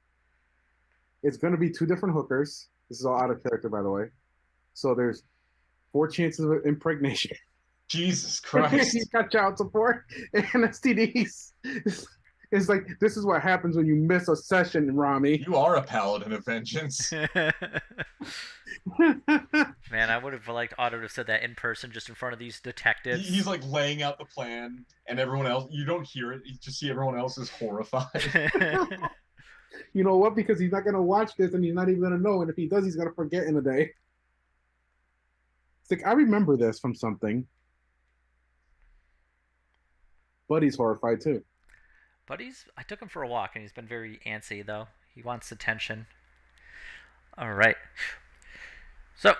Speaker 5: it's going to be 2 different hookers. This is all out of character, by the way. So there's 4 chances of impregnation.
Speaker 6: Jesus
Speaker 5: You
Speaker 6: Christ.
Speaker 5: got child support and STDs. It's like this is what happens when you miss a session, Rami.
Speaker 6: You are a paladin of vengeance.
Speaker 1: Man, I would have liked Otto to have said that in person, just in front of these detectives.
Speaker 6: He's like laying out the plan, and everyone else, you don't hear it. You just see everyone else is horrified.
Speaker 5: You know what? Because he's not going to watch this and he's not even going to know. And if he does, he's going to forget in a day. It's like, I remember this from something. Buddy's horrified too.
Speaker 1: I took him for a walk, and he's been very antsy, though. He wants attention. All right. So,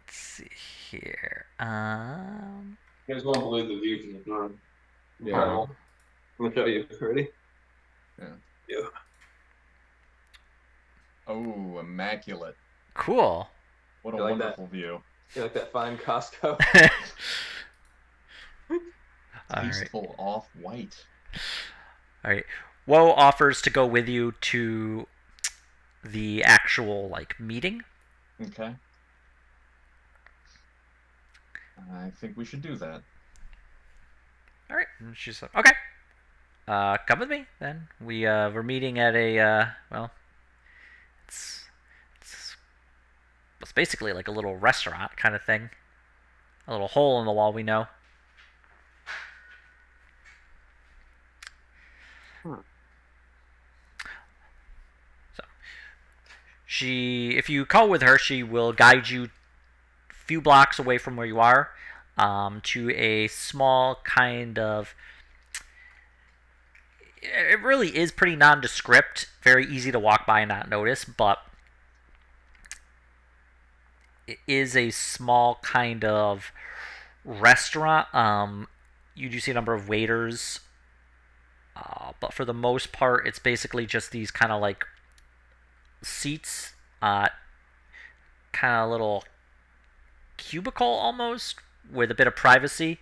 Speaker 1: let's see here.
Speaker 2: You guys won't believe the view from the dorm.
Speaker 5: Yeah.
Speaker 2: Incredible. I'm gonna show you. Ready?
Speaker 6: Yeah. Oh, immaculate.
Speaker 1: Cool.
Speaker 6: What a
Speaker 2: You like
Speaker 6: wonderful view.
Speaker 2: You like that fine Costco?
Speaker 1: All right.
Speaker 6: Tasteful off-white.
Speaker 1: All right. Woe offers to go with you to the actual meeting.
Speaker 6: Okay. I think we should do that.
Speaker 1: All right. And she's like, okay. Come with me then. We're meeting at a it's basically like a little restaurant kind of thing. A little hole in the wall, we know. If you call with her, she will guide you a few blocks away from where you are, to a small kind of. It really is pretty nondescript, very easy to walk by and not notice, but it is a small kind of restaurant. You do see a number of waiters, but for the most part, it's basically just these kind of seats, kind of little cubicle almost, with a bit of privacy.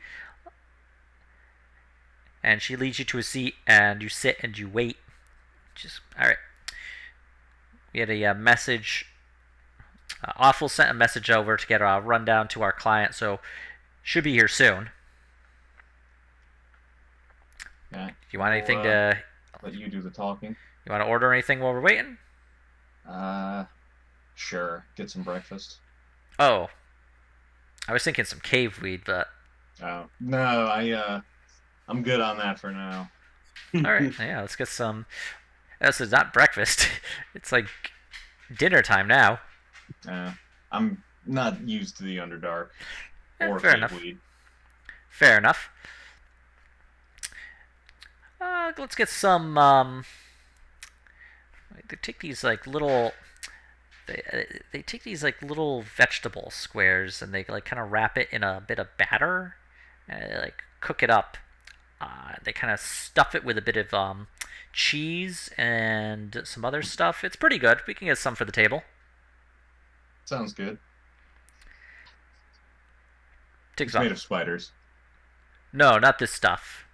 Speaker 1: And she leads you to a seat, and you sit and you wait. All right. We had a message. Awful sent a message over to get a rundown to our client, so should be here soon.
Speaker 6: Yeah.
Speaker 1: Do you want anything to?
Speaker 6: Let you do the talking.
Speaker 1: You want to order anything while we're waiting?
Speaker 6: Sure. Get some breakfast.
Speaker 1: Oh, I was thinking some cave weed, but.
Speaker 6: Oh no, I'm good on that for now.
Speaker 1: All right, yeah, let's get some. This is not breakfast. It's like dinner time now.
Speaker 6: I'm not used to the Underdark or
Speaker 1: fair enough.
Speaker 6: weed.
Speaker 1: Fair enough. Let's get some. They take these little. They take these little vegetable squares and they kind of wrap it in a bit of batter and they cook it up. They kind of stuff it with a bit of cheese and some other stuff. It's pretty good. We can get some for the table.
Speaker 6: Sounds good.
Speaker 1: It's
Speaker 6: made of spiders.
Speaker 1: No, not this stuff.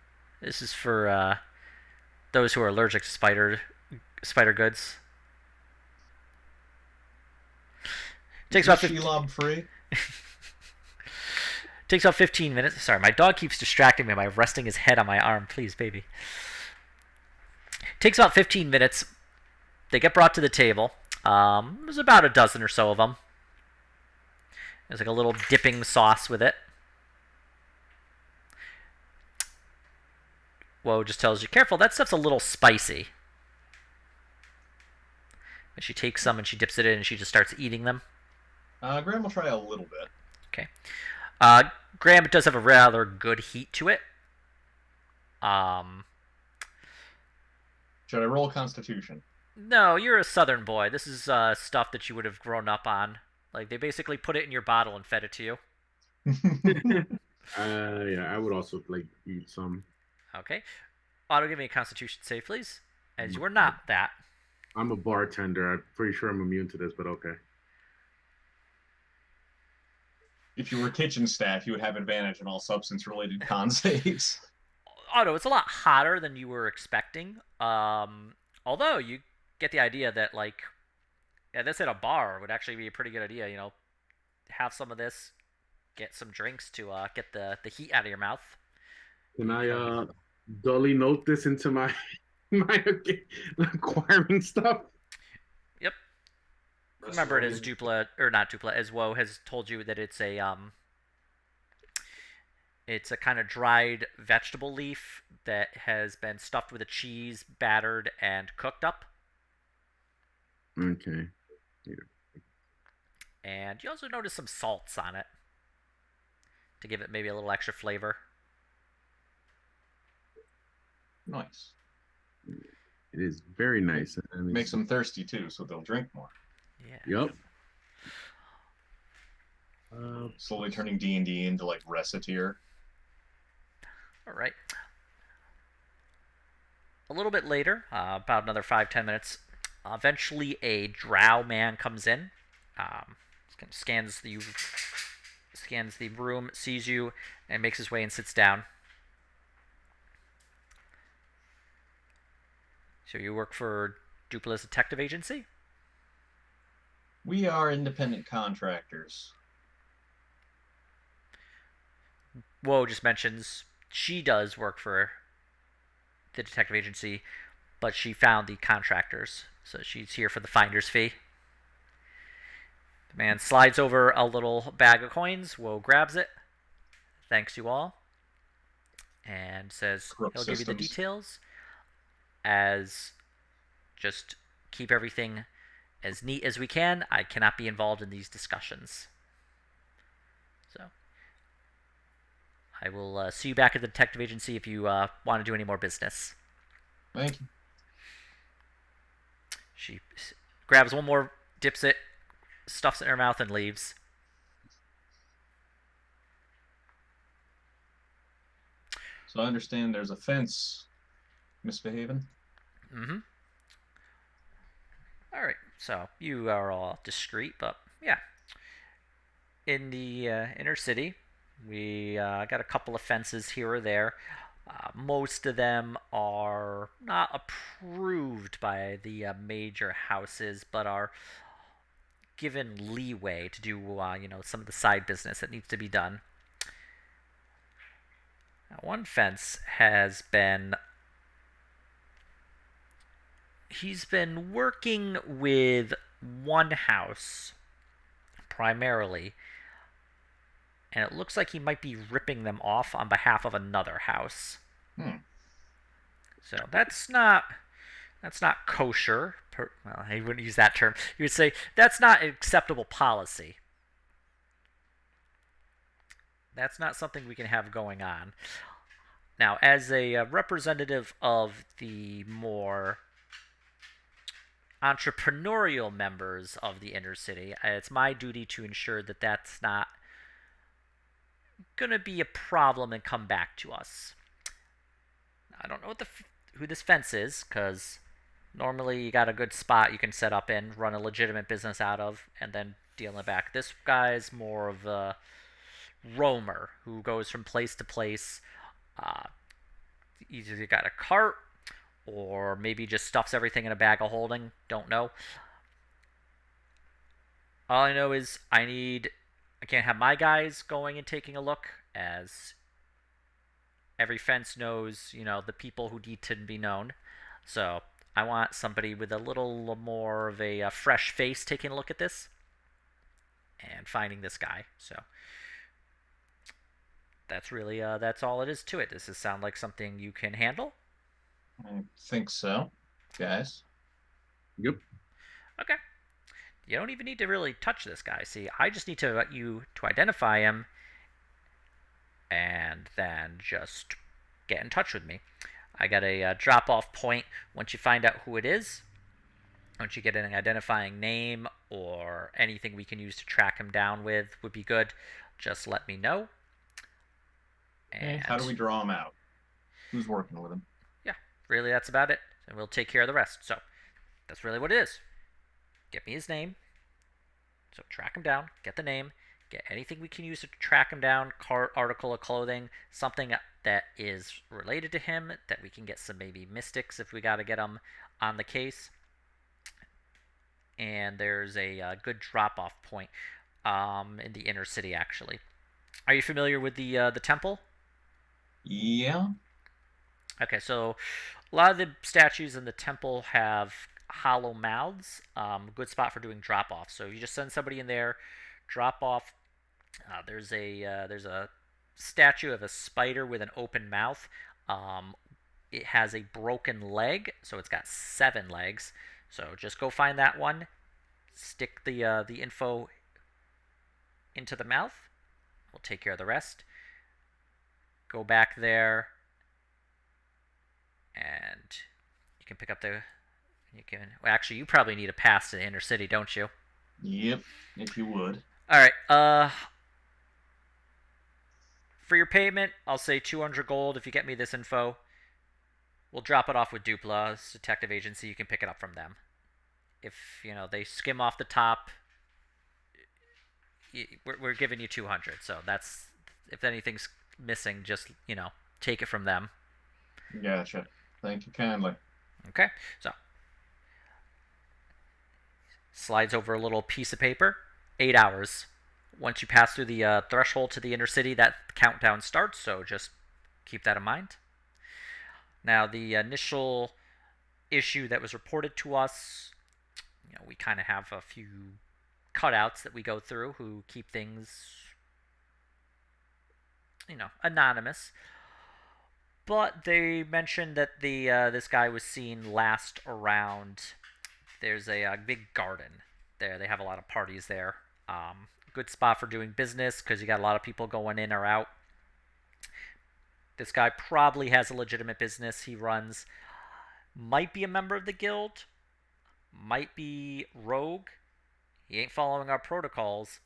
Speaker 1: This is for those who are allergic to spider goods. Takes about 15.
Speaker 6: Shelob free.
Speaker 1: Takes about 15 minutes. Sorry, my dog keeps distracting me by resting his head on my arm. Please, baby. Takes about 15 minutes. They get brought to the table. There's about a dozen or so of them. There's a little dipping sauce with it. Whoa, just tells you, careful, that stuff's a little spicy. And she takes some and she dips it in and she just starts eating them.
Speaker 6: Graham will try a little bit.
Speaker 1: Okay. Graham does have a rather good heat to it.
Speaker 6: Should I roll Constitution?
Speaker 1: No, you're a southern boy. This is stuff that you would have grown up on. They basically put it in your bottle and fed it to you.
Speaker 5: Yeah, I would also eat some.
Speaker 1: Okay. Otto, give me a Constitution save, please. As you are not that.
Speaker 5: I'm a bartender. I'm pretty sure I'm immune to this, but okay.
Speaker 6: if you were kitchen staff, you would have advantage in all substance-related con saves.
Speaker 1: Oh no, it's a lot hotter than you were expecting. Although you get the idea that like, yeah, this at a bar would actually be a pretty good idea. You know, have some of this, get some drinks to get the heat out of your mouth.
Speaker 5: Can I
Speaker 1: Because-
Speaker 5: dully note this into my my acquiring stuff?
Speaker 1: Yep. Remember, it is Dupla or not Dupla as Woe has told you that it's a kind of dried vegetable leaf that has been stuffed with a cheese, battered, and cooked up.
Speaker 5: Okay.
Speaker 1: And you also notice some salts on it to give it maybe a little extra flavor.
Speaker 6: Nice.
Speaker 5: It is very nice.
Speaker 6: Makes them thirsty too, so they'll drink more.
Speaker 1: Yeah.
Speaker 5: Yep.
Speaker 6: Slowly turning D&D into like Reciteer.
Speaker 1: All right. A little bit later, about another 5-10 minutes, eventually a drow man comes in, scans the room, sees you, and makes his way and sits down. So you work for Dupla's detective agency?
Speaker 6: We are independent contractors.
Speaker 1: Woe just mentions she does work for the detective agency, but she found the contractors, so she's here for the finder's fee. The man slides over a little bag of coins. Woe grabs it. Thanks you all. And says
Speaker 6: Corrupt
Speaker 1: he'll give you the
Speaker 6: systems.
Speaker 1: details. As just keep everything as neat as we can. I cannot be involved in these discussions. So I will see you back at the detective agency if you want to do any more business.
Speaker 6: Thank you.
Speaker 1: She grabs one more, dips it, stuffs it in her mouth, and leaves.
Speaker 6: So I understand there's a fence misbehaving.
Speaker 1: Mm-hmm. All right, so you are all discreet, but yeah. In the inner city, we got a couple of fences here or there. Most of them are not approved by the major houses, but are given leeway to do, some of the side business that needs to be done. Now, one fence has been. He's been working with one house primarily, and it looks like he might be ripping them off on behalf of another house. So that's not kosher. Well, he wouldn't use that term. He would say that's not an acceptable policy. That's not something we can have going on. Now, as a representative of the more entrepreneurial members of the inner city, it's my duty to ensure that that's not going to be a problem and come back to us. I don't know who this fence is, because normally you got a good spot you can set up in, run a legitimate business out of, and then deal in the back. This guy's more of a roamer who goes from place to place. Either got a cart or maybe just stuffs everything in a bag of holding. Don't know. All I know is I can't have my guys going and taking a look, as every fence knows, the people who need to be known. So I want somebody with a little more of a fresh face taking a look at this and finding this guy. So that's really that's all it is to it. Does this sound like something you can handle?
Speaker 6: I think so, guys.
Speaker 5: Yep.
Speaker 1: Okay. You don't even need to really touch this guy. See, I just need to let you to identify him and then just get in touch with me. I got a drop-off point once you find out who it is. Once you get an identifying name or anything we can use to track him down with would be good. Just let me know. And
Speaker 6: how do we draw him out? Who's working with him?
Speaker 1: Yeah, really, that's about it. And we'll take care of the rest. So that's really what it is. Get me his name. So track him down, get the name, get anything we can use to track him down, cart, article of clothing, something that is related to him, that we can get some maybe mystics if we got to get them on the case. And there's a good drop-off point in the inner city, actually. Are you familiar with the temple?
Speaker 6: Yeah.
Speaker 1: Okay, so a lot of the statues in the temple have hollow mouths. Good spot for doing drop off. So you just send somebody in there, drop off. There's a statue of a spider with an open mouth. It has a broken leg, so it's got 7 legs. So just go find that one. Stick the info into the mouth. We'll take care of the rest. Go back there, and you can pick up the. You can. Well, actually, you probably need a pass to the inner city, don't you?
Speaker 6: Yep. If you would.
Speaker 1: All right. For your payment, I'll say 200 gold if you get me this info. We'll drop it off with Dupla's detective agency. You can pick it up from them. If they skim off the top, we're giving you 200. So that's if anything's missing, just take it from them.
Speaker 6: Gotcha. Thank you kindly.
Speaker 1: Okay. So slides over a little piece of paper. 8 hours. Once you pass through the threshold to the inner city, that countdown starts. So just keep that in mind. Now, the initial issue that was reported to us, we kind of have a few cutouts that we go through who keep things, anonymous. But they mentioned that this guy was seen last around. There's a big garden there. They have a lot of parties there. Good spot for doing business because you got a lot of people going in or out. This guy probably has a legitimate business he runs. Might be a member of the guild. Might be rogue. He ain't following our protocols,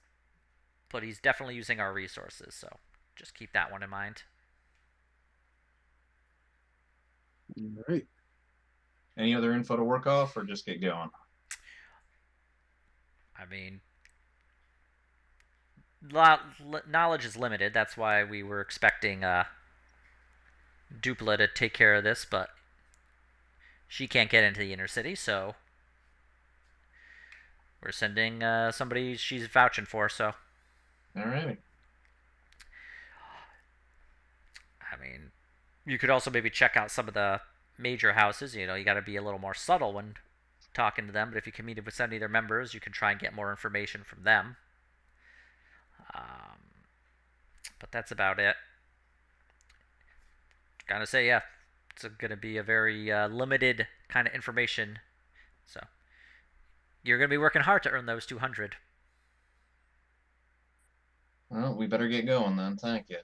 Speaker 1: but he's definitely using our resources. So just keep that one in mind.
Speaker 5: All right.
Speaker 6: Any other info to work off, or just get going?
Speaker 1: I mean, knowledge is limited. That's why we were expecting Dupla to take care of this, but she can't get into the inner city, so we're sending somebody she's vouching for. So,
Speaker 6: Alrighty.
Speaker 1: I mean, you could also maybe check out some of the major houses. You got to be a little more subtle when talking to them. But if you can meet with any of their members, you can try and get more information from them. But that's about it. Gotta say, yeah, it's going to be a very limited kind of information. So you're going to be working hard to earn those 200.
Speaker 6: Well, we better get going then. Thank you.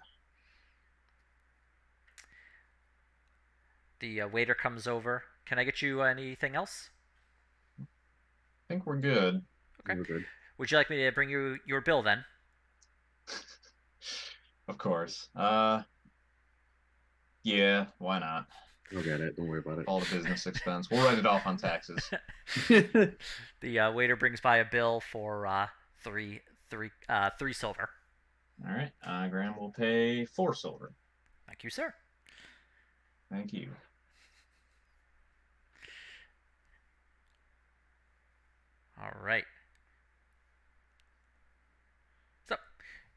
Speaker 1: The waiter comes over. Can I get you anything else?
Speaker 6: I think we're good.
Speaker 1: Okay.
Speaker 5: We're good.
Speaker 1: Would you like me to bring you your bill then?
Speaker 6: Of course. Yeah, why not?
Speaker 5: I'll get it. Don't worry about it.
Speaker 6: All the business expense. We'll write it off on taxes.
Speaker 1: The waiter brings by a bill for three silver.
Speaker 6: All right. Graham will pay 4 silver.
Speaker 1: Thank you, sir.
Speaker 6: Thank you.
Speaker 1: All right. So,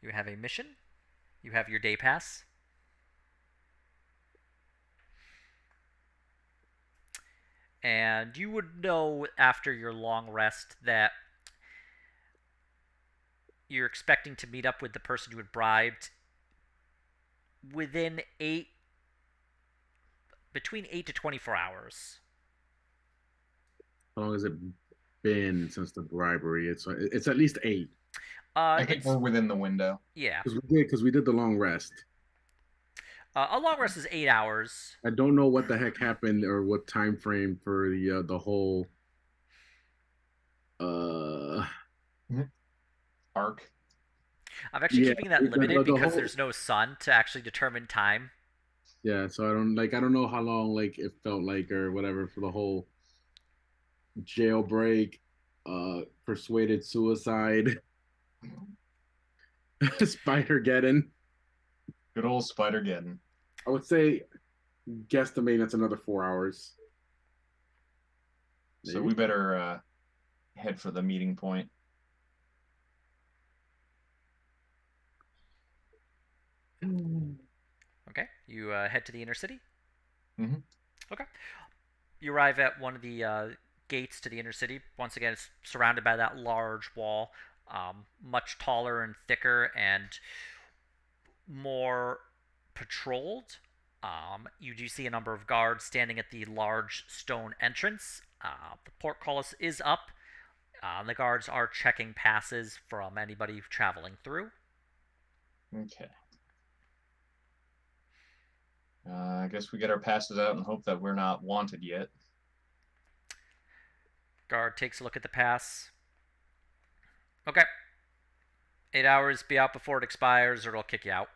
Speaker 1: you have a mission. You have your day pass. And you would know after your long rest that you're expecting to meet up with the person you had bribed within between 8 to 24 hours.
Speaker 5: How long has it been since the bribery? It's at least 8.
Speaker 6: I think we're within the window.
Speaker 1: Yeah.
Speaker 5: Because we did the long rest.
Speaker 1: A long rest is 8 hours.
Speaker 5: I don't know what the heck happened or what time frame for the whole
Speaker 6: Arc.
Speaker 1: I'm actually keeping that limited
Speaker 5: the
Speaker 1: because
Speaker 5: whole...
Speaker 1: there's no sun to actually determine time.
Speaker 5: Yeah, so I don't know how long it felt like or whatever for the whole jailbreak, persuaded suicide. Spider Geddon.
Speaker 6: Good old Spider Geddon.
Speaker 5: I would say guesstimate that's another 4 hours.
Speaker 6: So
Speaker 5: Maybe.
Speaker 6: we better head for the meeting point.
Speaker 1: Okay, you head to the inner city.
Speaker 6: Mm-hmm.
Speaker 1: Okay, you arrive at one of the gates to the inner city. Once again, it's surrounded by that large wall, much taller and thicker and more patrolled. You do see a number of guards standing at the large stone entrance. The portcullis is up. The guards are checking passes from anybody traveling through.
Speaker 6: Okay. I guess we get our passes out and hope that we're not wanted yet.
Speaker 1: Guard takes a look at the pass. Okay. 8 hours, be out before it expires, or it'll kick you out.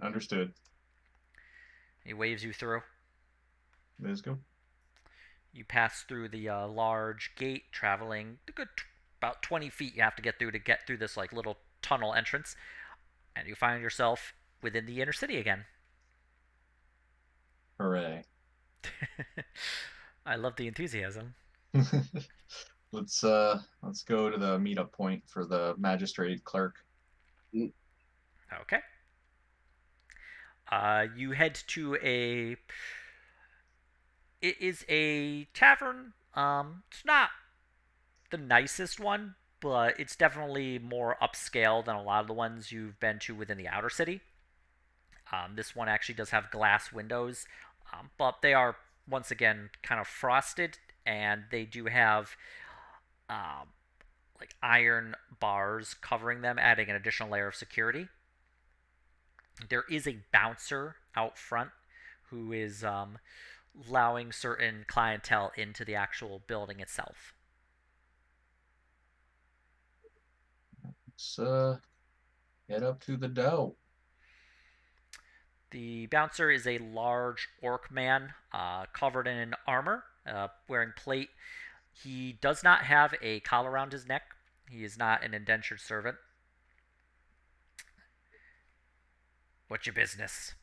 Speaker 6: Understood.
Speaker 1: He waves you through.
Speaker 6: Let's go.
Speaker 1: You pass through the large gate, traveling a good about 20 feet. You have to get through this like little tunnel entrance, and you find yourself within the inner city again.
Speaker 6: Hooray.
Speaker 1: I love the enthusiasm.
Speaker 6: Let's go to the meetup point for the magistrate clerk.
Speaker 1: Okay. You head to a. It is a tavern. It's not the nicest one, but it's definitely more upscale than a lot of the ones you've been to within the outer city. This one actually does have glass windows, but they are once again kind of frosted, and they do have like iron bars covering them, adding an additional layer of security. There is a bouncer out front who is allowing certain clientele into the actual building itself.
Speaker 6: Let's head up to the dough.
Speaker 1: The bouncer is a large orc man covered in armor, wearing plate. He does not have a collar around his neck. He is not an indentured servant. What's your business?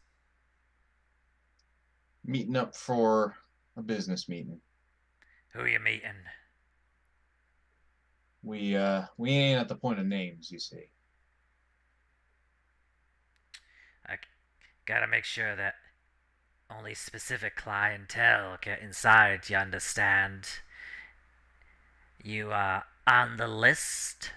Speaker 6: Meeting up for a business meeting.
Speaker 1: Who are you meeting?
Speaker 6: We ain't at the point of names, you see.
Speaker 1: I gotta make sure that only specific clientele get inside, you understand? You are on the list?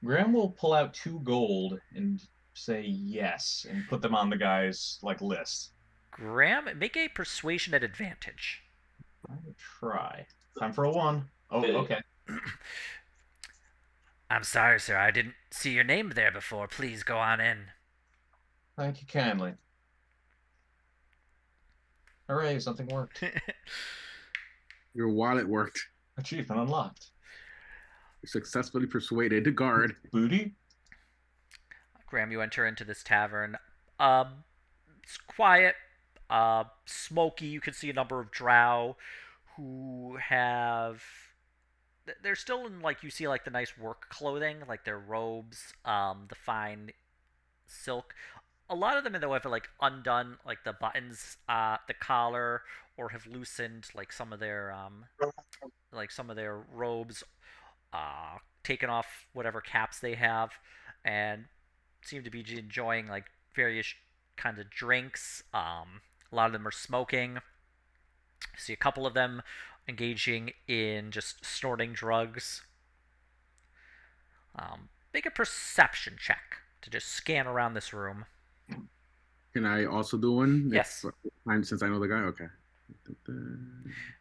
Speaker 6: Graham will pull out 2 gold and say yes and put them on the guy's list.
Speaker 1: Graham, make a persuasion at advantage.
Speaker 6: I will try. Time for a 1. Oh, okay.
Speaker 1: I'm sorry, sir. I didn't see your name there before. Please go on in.
Speaker 6: Thank you kindly. Hooray, something worked.
Speaker 5: Your wallet worked.
Speaker 6: Achievement unlocked.
Speaker 5: You successfully persuaded the guard.
Speaker 6: Booty?
Speaker 1: Graham, you enter into this tavern. It's quiet, smoky. You can see a number of drow who have. They're still in you see the nice work clothing, like their robes, the fine silk. A lot of them though have undone the buttons, the collar, or have loosened some of their robes, taken off whatever caps they have, and seem to be enjoying various kinds of drinks. A lot of them are smoking. See a couple of them engaging in just snorting drugs. Make a perception check to just scan around this room.
Speaker 5: Can I also do one?
Speaker 1: Yes.
Speaker 5: Since I know the guy? Okay.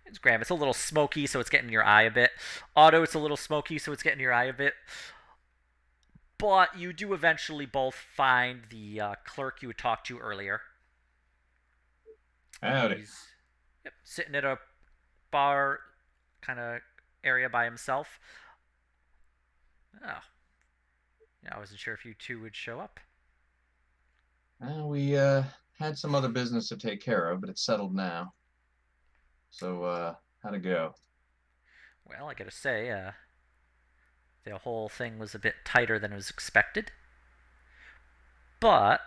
Speaker 1: It's Graham. It's a little smoky, so it's getting your eye a bit. Otto, it's a little smoky, so it's getting your eye a bit. But you do eventually both find the clerk you had talked to earlier.
Speaker 6: Howdy.
Speaker 1: He's sitting at a bar kind of area by himself. Oh. I wasn't sure if you two would show up.
Speaker 6: We had some other business to take care of, but it's settled now. So, how'd it go?
Speaker 1: Well, I gotta say, The whole thing was a bit tighter than was expected, but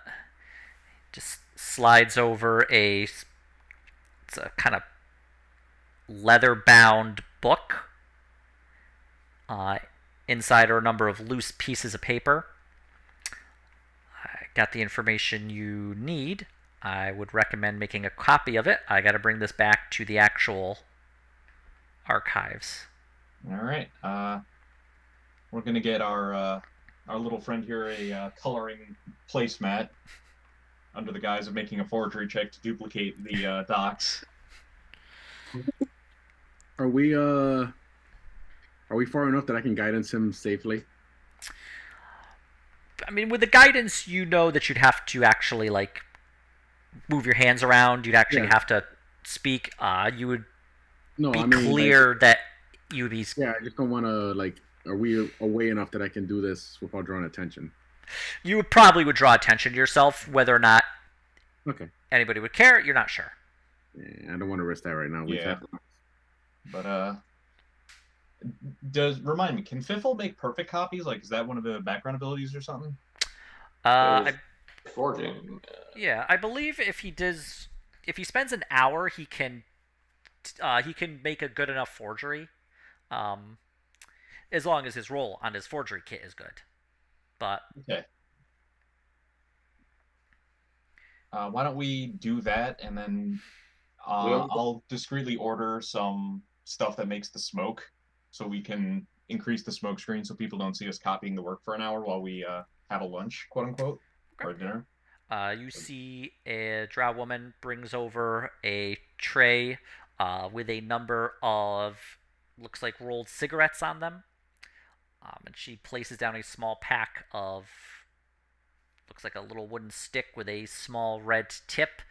Speaker 1: just slides over it's a kind of leather bound book. Uh, Inside are a number of loose pieces of paper. I got the information you need. I would recommend making a copy of it. I got to bring this back to the actual archives.
Speaker 6: All right. We're gonna get our little friend here a coloring placemat under the guise of making a forgery check to duplicate the docs.
Speaker 5: Are we uh are we far enough that I can guidance him safely?
Speaker 1: I mean, with the guidance, you know that you'd have to actually like move your hands around. You'd actually
Speaker 5: Yeah.
Speaker 1: have to speak. You would
Speaker 5: No,
Speaker 1: be
Speaker 5: I mean like
Speaker 1: clear that you would be.
Speaker 5: yeah, I just don't want to like. Are we away enough that I can do this without drawing attention?
Speaker 1: You would probably would draw attention to yourself. Whether or not
Speaker 5: Okay.
Speaker 1: anybody would care, you're not sure.
Speaker 5: Yeah, I don't want to risk that right now. We've
Speaker 6: Yeah.
Speaker 5: had
Speaker 6: But does remind me, can Fiffle make perfect copies? Like, is that one of the background abilities or something?
Speaker 1: I,
Speaker 2: Forging.
Speaker 1: yeah, I believe if he spends an hour, he can make a good enough forgery, um, as long as his roll on his forgery kit is good. But
Speaker 6: Okay. Why don't we do that, and then I'll discreetly order some stuff that makes the smoke, so we can increase the smoke screen so people don't see us copying the work for an hour while we have a lunch, quote unquote, or dinner.
Speaker 1: you see a drow woman brings over a tray with a number of looks like rolled cigarettes on them, and she places down a small pack of looks like a little wooden stick with a small red tip.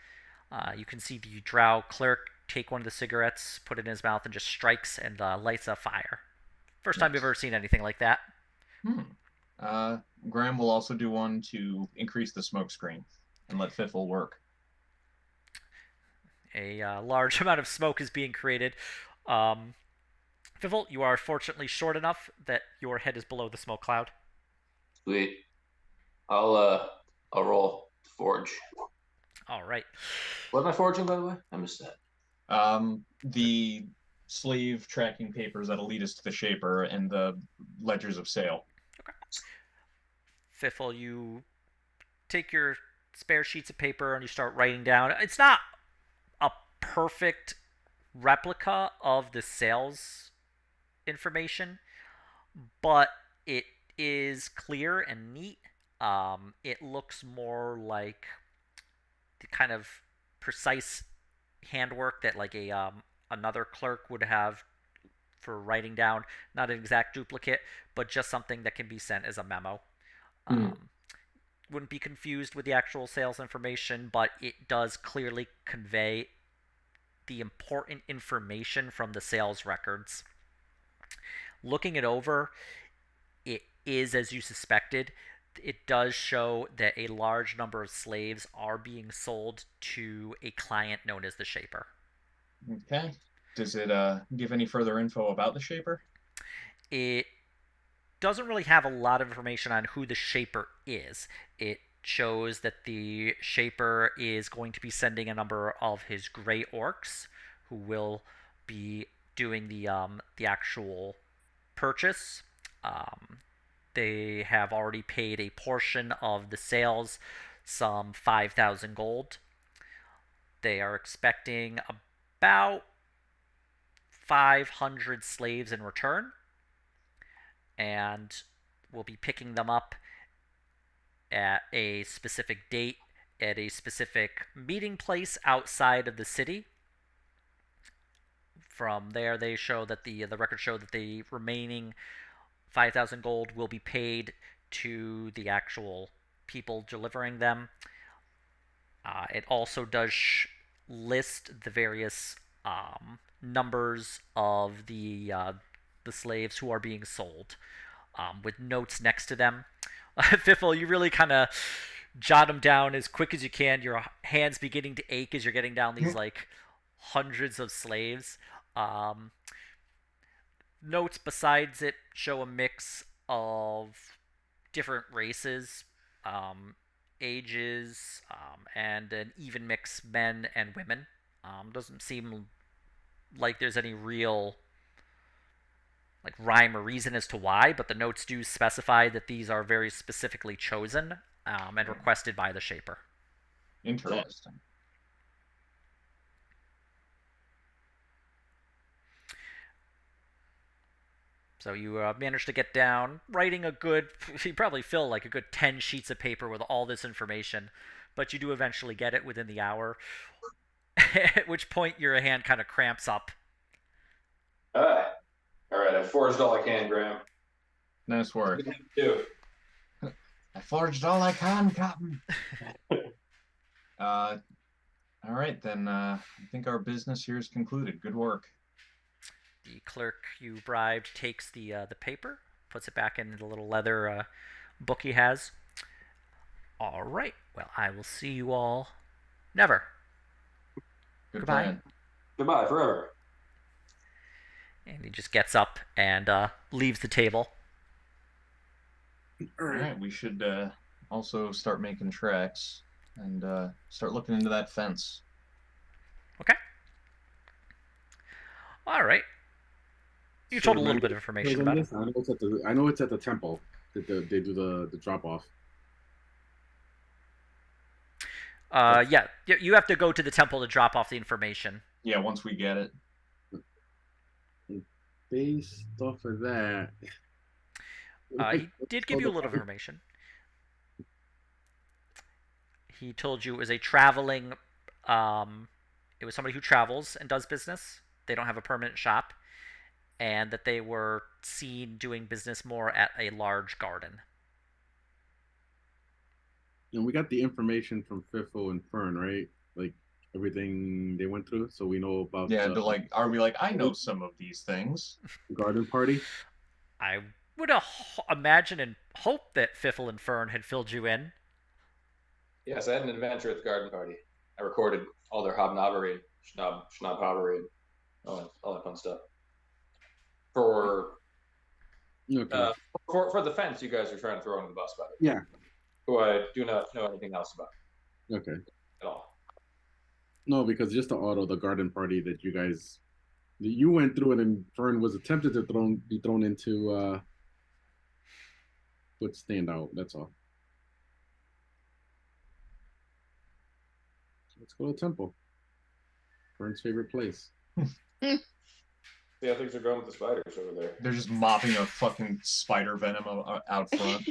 Speaker 1: You can see the drow cleric take one of the cigarettes, put it in his mouth, and just strikes and lights a fire. First time you've ever seen anything like that.
Speaker 6: Graham will also do one to increase the smoke screen and let Fiffle work.
Speaker 1: A large amount of smoke is being created. Fivel, you are fortunately short enough that your head is below the smoke cloud.
Speaker 2: Sweet. I'll roll forge.
Speaker 1: All right.
Speaker 2: What am I forging, by the way? I missed that.
Speaker 6: The slave tracking papers that'll lead us to the Shaper and the ledgers of sale.
Speaker 1: Okay. Fiffle, you take your spare sheets of paper and you start writing down. It's not a perfect replica of the sales information, but it is clear and neat. It looks more like the kind of precise handwork that like a another clerk would have for writing down, not an exact duplicate, but just something that can be sent as a memo. Wouldn't be confused with the actual sales information, but it does clearly convey the important information from the sales records. Looking it over, it is as you suspected. It does show that a large number of slaves are being sold to a client known as the Shaper.
Speaker 6: Okay. Does it give any further info about the Shaper?
Speaker 1: It doesn't really have a lot of information on who the Shaper is. It shows that the Shaper is going to be sending a number of his gray orcs who will be doing the actual purchase. They have already paid a portion of the sales, some 5,000 gold. They are expecting about 500 slaves in return, and will be picking them up at a specific date at a specific meeting place outside of the city. From there, they show that the records show that the remaining 5,000 gold will be paid to the actual people delivering them. It also does list the various numbers of the slaves who are being sold, with notes next to them. Fiffle, you really kind of jot them down as quick as you can. Your hands beginning to ache as you're getting down these like hundreds of slaves. Notes besides it show a mix of different races, um, ages, and an even mix men and women. Doesn't seem like there's any real like rhyme or reason as to why, but the notes do specify that these are very specifically chosen and requested by the shaper.
Speaker 6: Interesting.
Speaker 1: So you managed to get down, writing a good, you probably fill like a good 10 sheets of paper with all this information, but you do eventually get it within the hour, at which point your hand kind of cramps up.
Speaker 2: Ah, all right. I forged all I can, Graham.
Speaker 6: Nice work.
Speaker 2: What do you do?
Speaker 6: I forged all I can, Captain. All right, then I think our business here is concluded. Good work.
Speaker 1: The clerk you bribed takes the paper, puts it back in the little leather book he has. All right. Well, I will see you all never.
Speaker 6: Good
Speaker 1: Goodbye.
Speaker 6: plan.
Speaker 2: Goodbye forever.
Speaker 1: And he just gets up and leaves the table.
Speaker 6: All right, we should also start making tracks and start looking into that fence.
Speaker 1: Okay. All right. You
Speaker 5: So
Speaker 1: told a little bit of information about it.
Speaker 5: I know it's at the temple that they do the drop off.
Speaker 1: Yeah, you have to go to the temple to drop off the information.
Speaker 6: Yeah, once we get it.
Speaker 5: Based off of that,
Speaker 1: He did give you a little information. He told you it was a traveling. It was somebody who travels and does business. They don't have a permanent shop, and that they were seen doing business more at a large garden.
Speaker 5: And we got the information from Fiffle and Fern, right? Like everything they went through, so we know about
Speaker 6: Yeah, are we like, I know some of these things?
Speaker 5: the garden party.
Speaker 1: I would imagine and hope that Fiffle and Fern had filled you in.
Speaker 2: Yes, I had an adventure at the garden party. I recorded all their hobnobbery, schnobhobbery, all that fun stuff. For
Speaker 5: Okay.
Speaker 2: for the fence you guys are trying to throw under the bus, by the way.
Speaker 5: Yeah.
Speaker 2: Who I do not know anything else about
Speaker 5: Okay.
Speaker 2: at all.
Speaker 5: No, because just the garden party that you went through it, and Fern was attempted to be thrown into would stand out. That's all. Let's go to the temple. Fern's favorite place.
Speaker 2: See how things are going with the spiders over there.
Speaker 6: They're just mopping a fucking spider venom out front.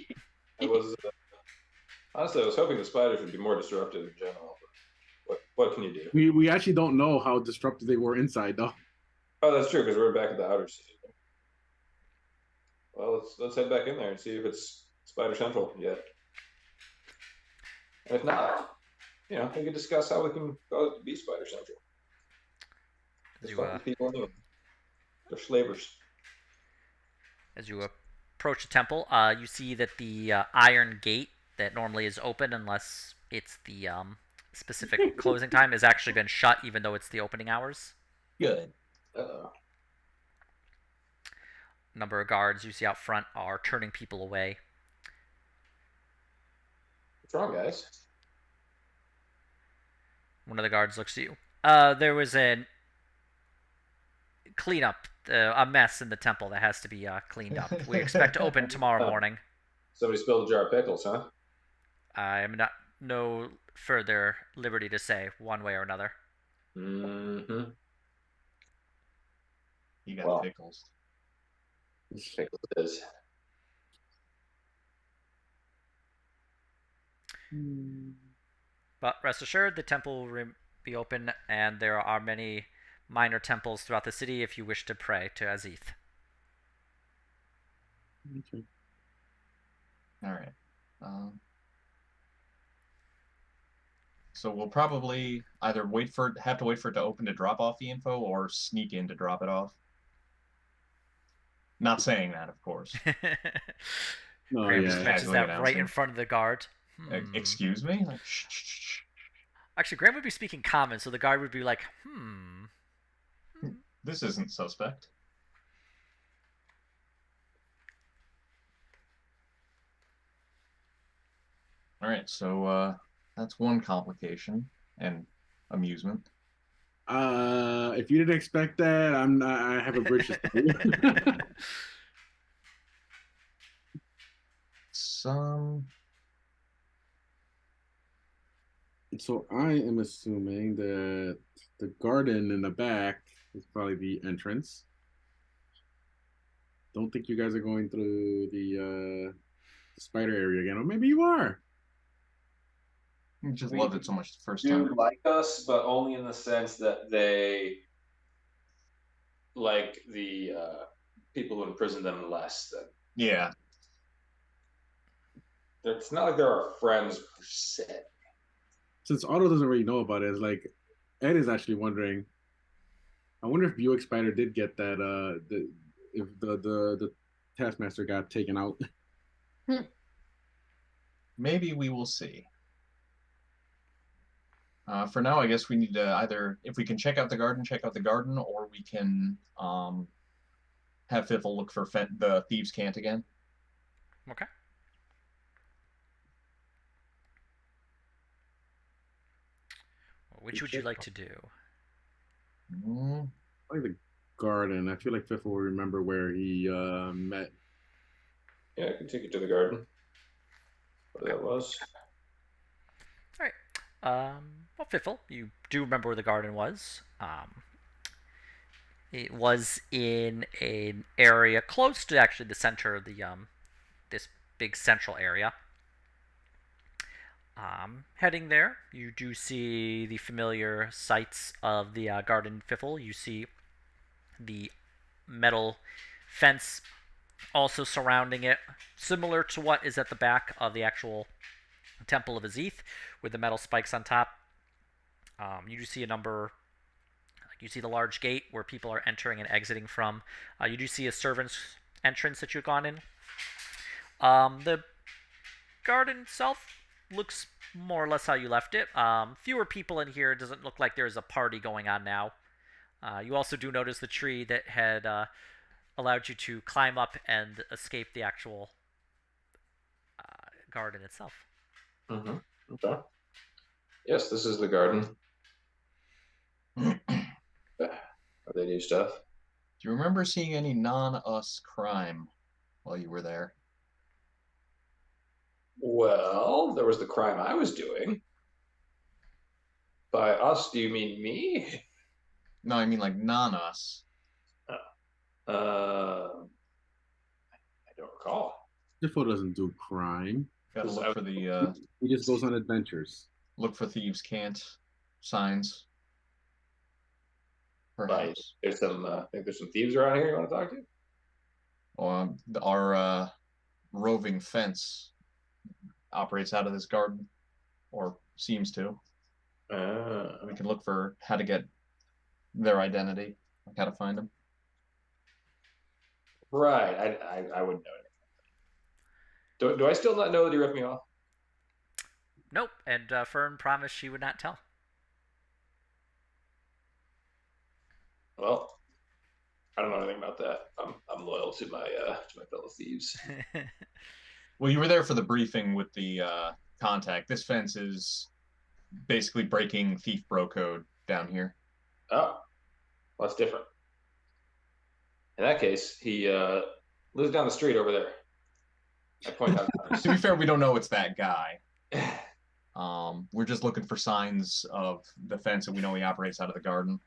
Speaker 2: It was honestly, I was hoping the spiders would be more disruptive in general. But what can you do?
Speaker 5: We actually don't know how disruptive they were inside, though.
Speaker 2: Oh, that's true because we're back at the outer city. Well, let's head back in there and see if it's Spider Central yet. And if not, we can discuss how we can cause it to be Spider Central.
Speaker 1: As you,
Speaker 2: Fucking people in they're slavers.
Speaker 1: as you approach the temple, you see that the iron gate that normally is open unless it's the specific closing time has actually been shut, even though it's the opening hours.
Speaker 6: Good.
Speaker 1: Number of guards you see out front are turning people away.
Speaker 2: What's wrong, guys?
Speaker 1: One of the guards looks at you. There was a cleanup, a mess in the temple that has to be cleaned up. We expect to open tomorrow morning.
Speaker 2: Somebody spilled a jar of pickles, huh?
Speaker 1: I am not no further liberty to say one way or another.
Speaker 2: Mm-hmm.
Speaker 6: You got pickles.
Speaker 2: Pickles it is.
Speaker 1: But rest assured, the temple will be open, and there are many minor temples throughout the city if you wish to pray to Azith.
Speaker 5: Okay.
Speaker 6: All right. So we'll probably either have to wait for it to open to drop off the info, or sneak in to drop it off. Not saying that, of course.
Speaker 1: Graham just mentions that right in front of the guard.
Speaker 6: Excuse me? Like, shh.
Speaker 1: Actually, Graham would be speaking common, so the guard would be like,
Speaker 6: This isn't suspect. All right, so that's one complication and amusement.
Speaker 5: If you didn't expect that, I'm not, I have a bridge to tell you.
Speaker 6: Some
Speaker 5: So I am assuming that the garden in the back is probably the entrance. Don't think you guys are going through the spider area again, or maybe you are.
Speaker 6: you just
Speaker 2: We
Speaker 6: loved it so much the first
Speaker 2: do
Speaker 6: time.
Speaker 2: like us, but only in the sense that they like the people who imprison them less than.
Speaker 6: Yeah,
Speaker 2: It's not like they're our friends per se.
Speaker 5: Since Otto doesn't really know about it, it's like Ed is actually wondering. I wonder if Buick Spider did get that. If the Taskmaster got taken out.
Speaker 6: maybe we will see. For now, I guess we need to either, if we can check out the garden, or we can have Fiffle look for the thieves' cant again.
Speaker 1: Okay. Which would you like to do?
Speaker 6: Mm,
Speaker 5: Like the garden. I feel like Fifth will remember where he met.
Speaker 2: Yeah, I can take you to the garden. What that was.
Speaker 1: All right. Well, Fiffle, you do remember where the garden was. It was in an area close to actually the center of the this big central area. Heading there, you do see the familiar sights of the garden Fiffle. You see the metal fence also surrounding it, similar to what is at the back of the actual Temple of Azith, with the metal spikes on top. You do see a number. You see the large gate where people are entering and exiting from. You do see a servant's entrance that you've gone in. The garden itself looks more or less how you left it. Fewer people in here. It doesn't look like there's a party going on now. You also do notice the tree that had allowed you to climb up and escape the actual garden itself.
Speaker 2: Mm-hmm. Okay. Yes, this is the garden. Are they new stuff?
Speaker 6: do you remember seeing any non-us crime while you were there?
Speaker 2: Well, there was the crime I was doing. By us, do you mean me?
Speaker 6: No, I mean like non-us.
Speaker 2: I don't recall.
Speaker 5: Fifth doesn't do crime.
Speaker 6: Gotta
Speaker 2: This-
Speaker 6: look for the
Speaker 5: He just goes on adventures.
Speaker 6: look for thieves' cant signs.
Speaker 2: Right.
Speaker 6: Perhaps.
Speaker 2: There's some. I think there's some thieves around here you want to talk to.
Speaker 6: Our roving fence operates out of this garden, or seems to. We can look for how to get their identity, like how to find them.
Speaker 2: Right. I wouldn't know anything. Do I still not know that he ripped me off?
Speaker 1: Nope. And Fern promised she would not tell.
Speaker 2: Well, I don't know anything about that. I'm loyal to my fellow thieves.
Speaker 6: Well, you were there for the briefing with the contact. This fence is basically breaking thief bro code down here.
Speaker 2: Oh, well, that's different. In that case, he lives down the street over there. I point out.
Speaker 6: To be fair, we don't know it's that guy. We're just looking for signs of the fence, and we know he operates out of the garden.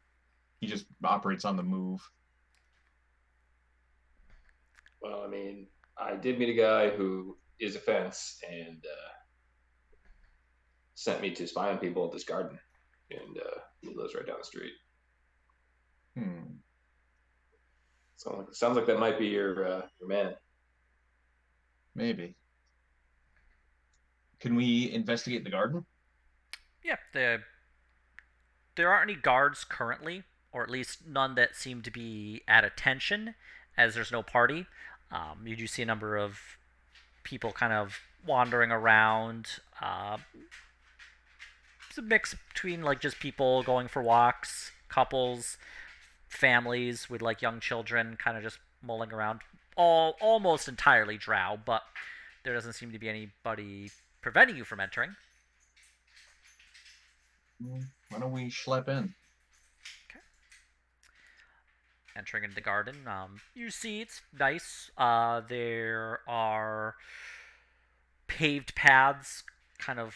Speaker 6: He just operates on the move.
Speaker 2: Well, I mean, I did meet a guy who is a fence and sent me to spy on people at this garden, and he lives right down the street. Sounds like that might be your man.
Speaker 6: Maybe. Can we investigate the garden?
Speaker 1: Yeah, there aren't any guards currently, or at least none that seem to be at attention, as there's no party. You do see a number of people kind of wandering around. It's a mix between like just people going for walks, couples, families with like young children, kind of just mulling around. Almost entirely drow, but there doesn't seem to be anybody preventing you from entering.
Speaker 6: Why don't we schlep in?
Speaker 1: Okay. Entering into the garden, you see it's nice. There are paved paths kind of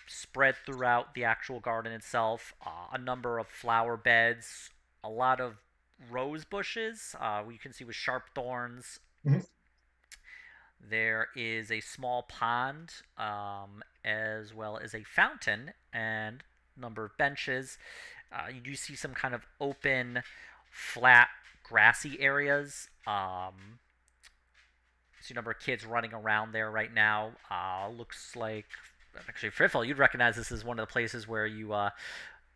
Speaker 1: spread throughout the actual garden itself, a number of flower beds, a lot of rose bushes, you can see with sharp thorns.
Speaker 6: Mhm.
Speaker 1: There is a small pond, as well as a fountain and a number of benches. You do see some kind of open, flat, grassy areas. See a number of kids running around there right now. Looks like, actually, Friffle, you'd recognize this as one of the places where you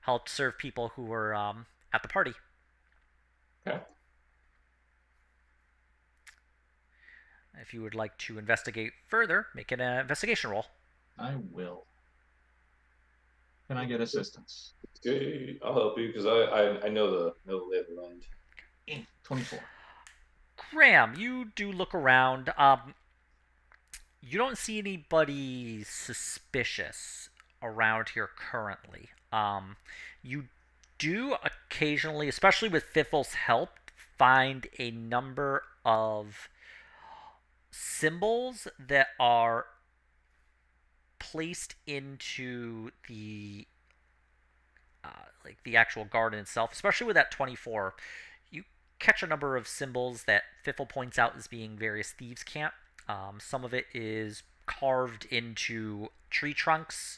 Speaker 1: helped serve people who were at the party.
Speaker 2: Okay.
Speaker 1: If you would like to investigate further, make an investigation roll.
Speaker 6: I will. Can I get assistance?
Speaker 2: Okay, I'll help you because I know the lay of the land.
Speaker 6: 24.
Speaker 1: Graham, you do look around. You don't see anybody suspicious around here currently. You do occasionally, especially with Fiffle's help, find a number of symbols that are placed into the like the actual garden itself, especially with that 24. You catch a number of symbols that Fiffle points out as being various thieves' camp. Some of it is carved into tree trunks,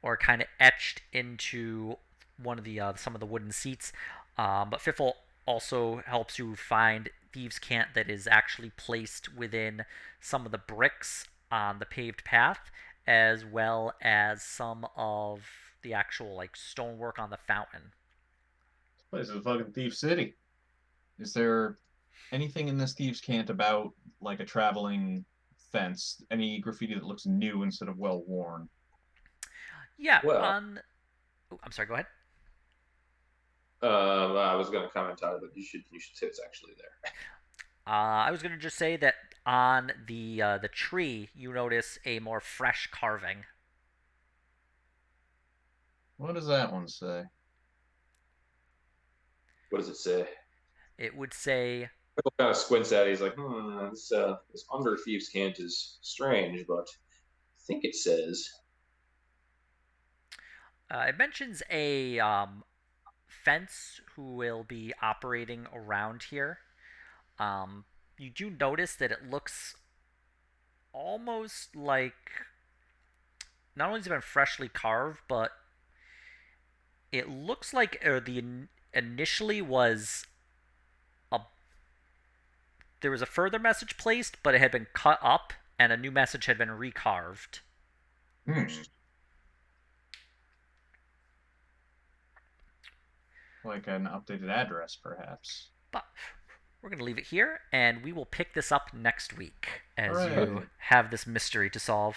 Speaker 1: or kind of etched into one of the some of the wooden seats. But Fiffle also helps you find thieves' cant that is actually placed within some of the bricks on the paved path, as well as some of the actual like stonework on the fountain.
Speaker 6: This place is a fucking thief city. Is there anything in this thieves' cant about like a traveling fence? Any graffiti that looks new instead of well worn?
Speaker 1: Yeah,
Speaker 2: Well,
Speaker 1: on. Oh, I'm sorry. Go ahead.
Speaker 2: I was going to comment on it, but you should say it's actually there.
Speaker 1: I was gonna just say that on the tree you notice a more fresh carving.
Speaker 6: What does that one say?
Speaker 2: What does it say?
Speaker 1: It would say
Speaker 2: Michael kind of squints at it. He's like, this under thieves' cant is strange, but I think it says.
Speaker 1: it mentions a fence who will be operating around here. Um, you do notice that it looks almost like not only has it been freshly carved, but it looks like initially was a there was a further message placed, but it had been cut up and a new message had been recarved.
Speaker 6: Hmm. Like an updated address, perhaps.
Speaker 1: But we're going to leave it here, and we will pick this up next week as
Speaker 6: Hooray.
Speaker 1: you have this mystery to solve.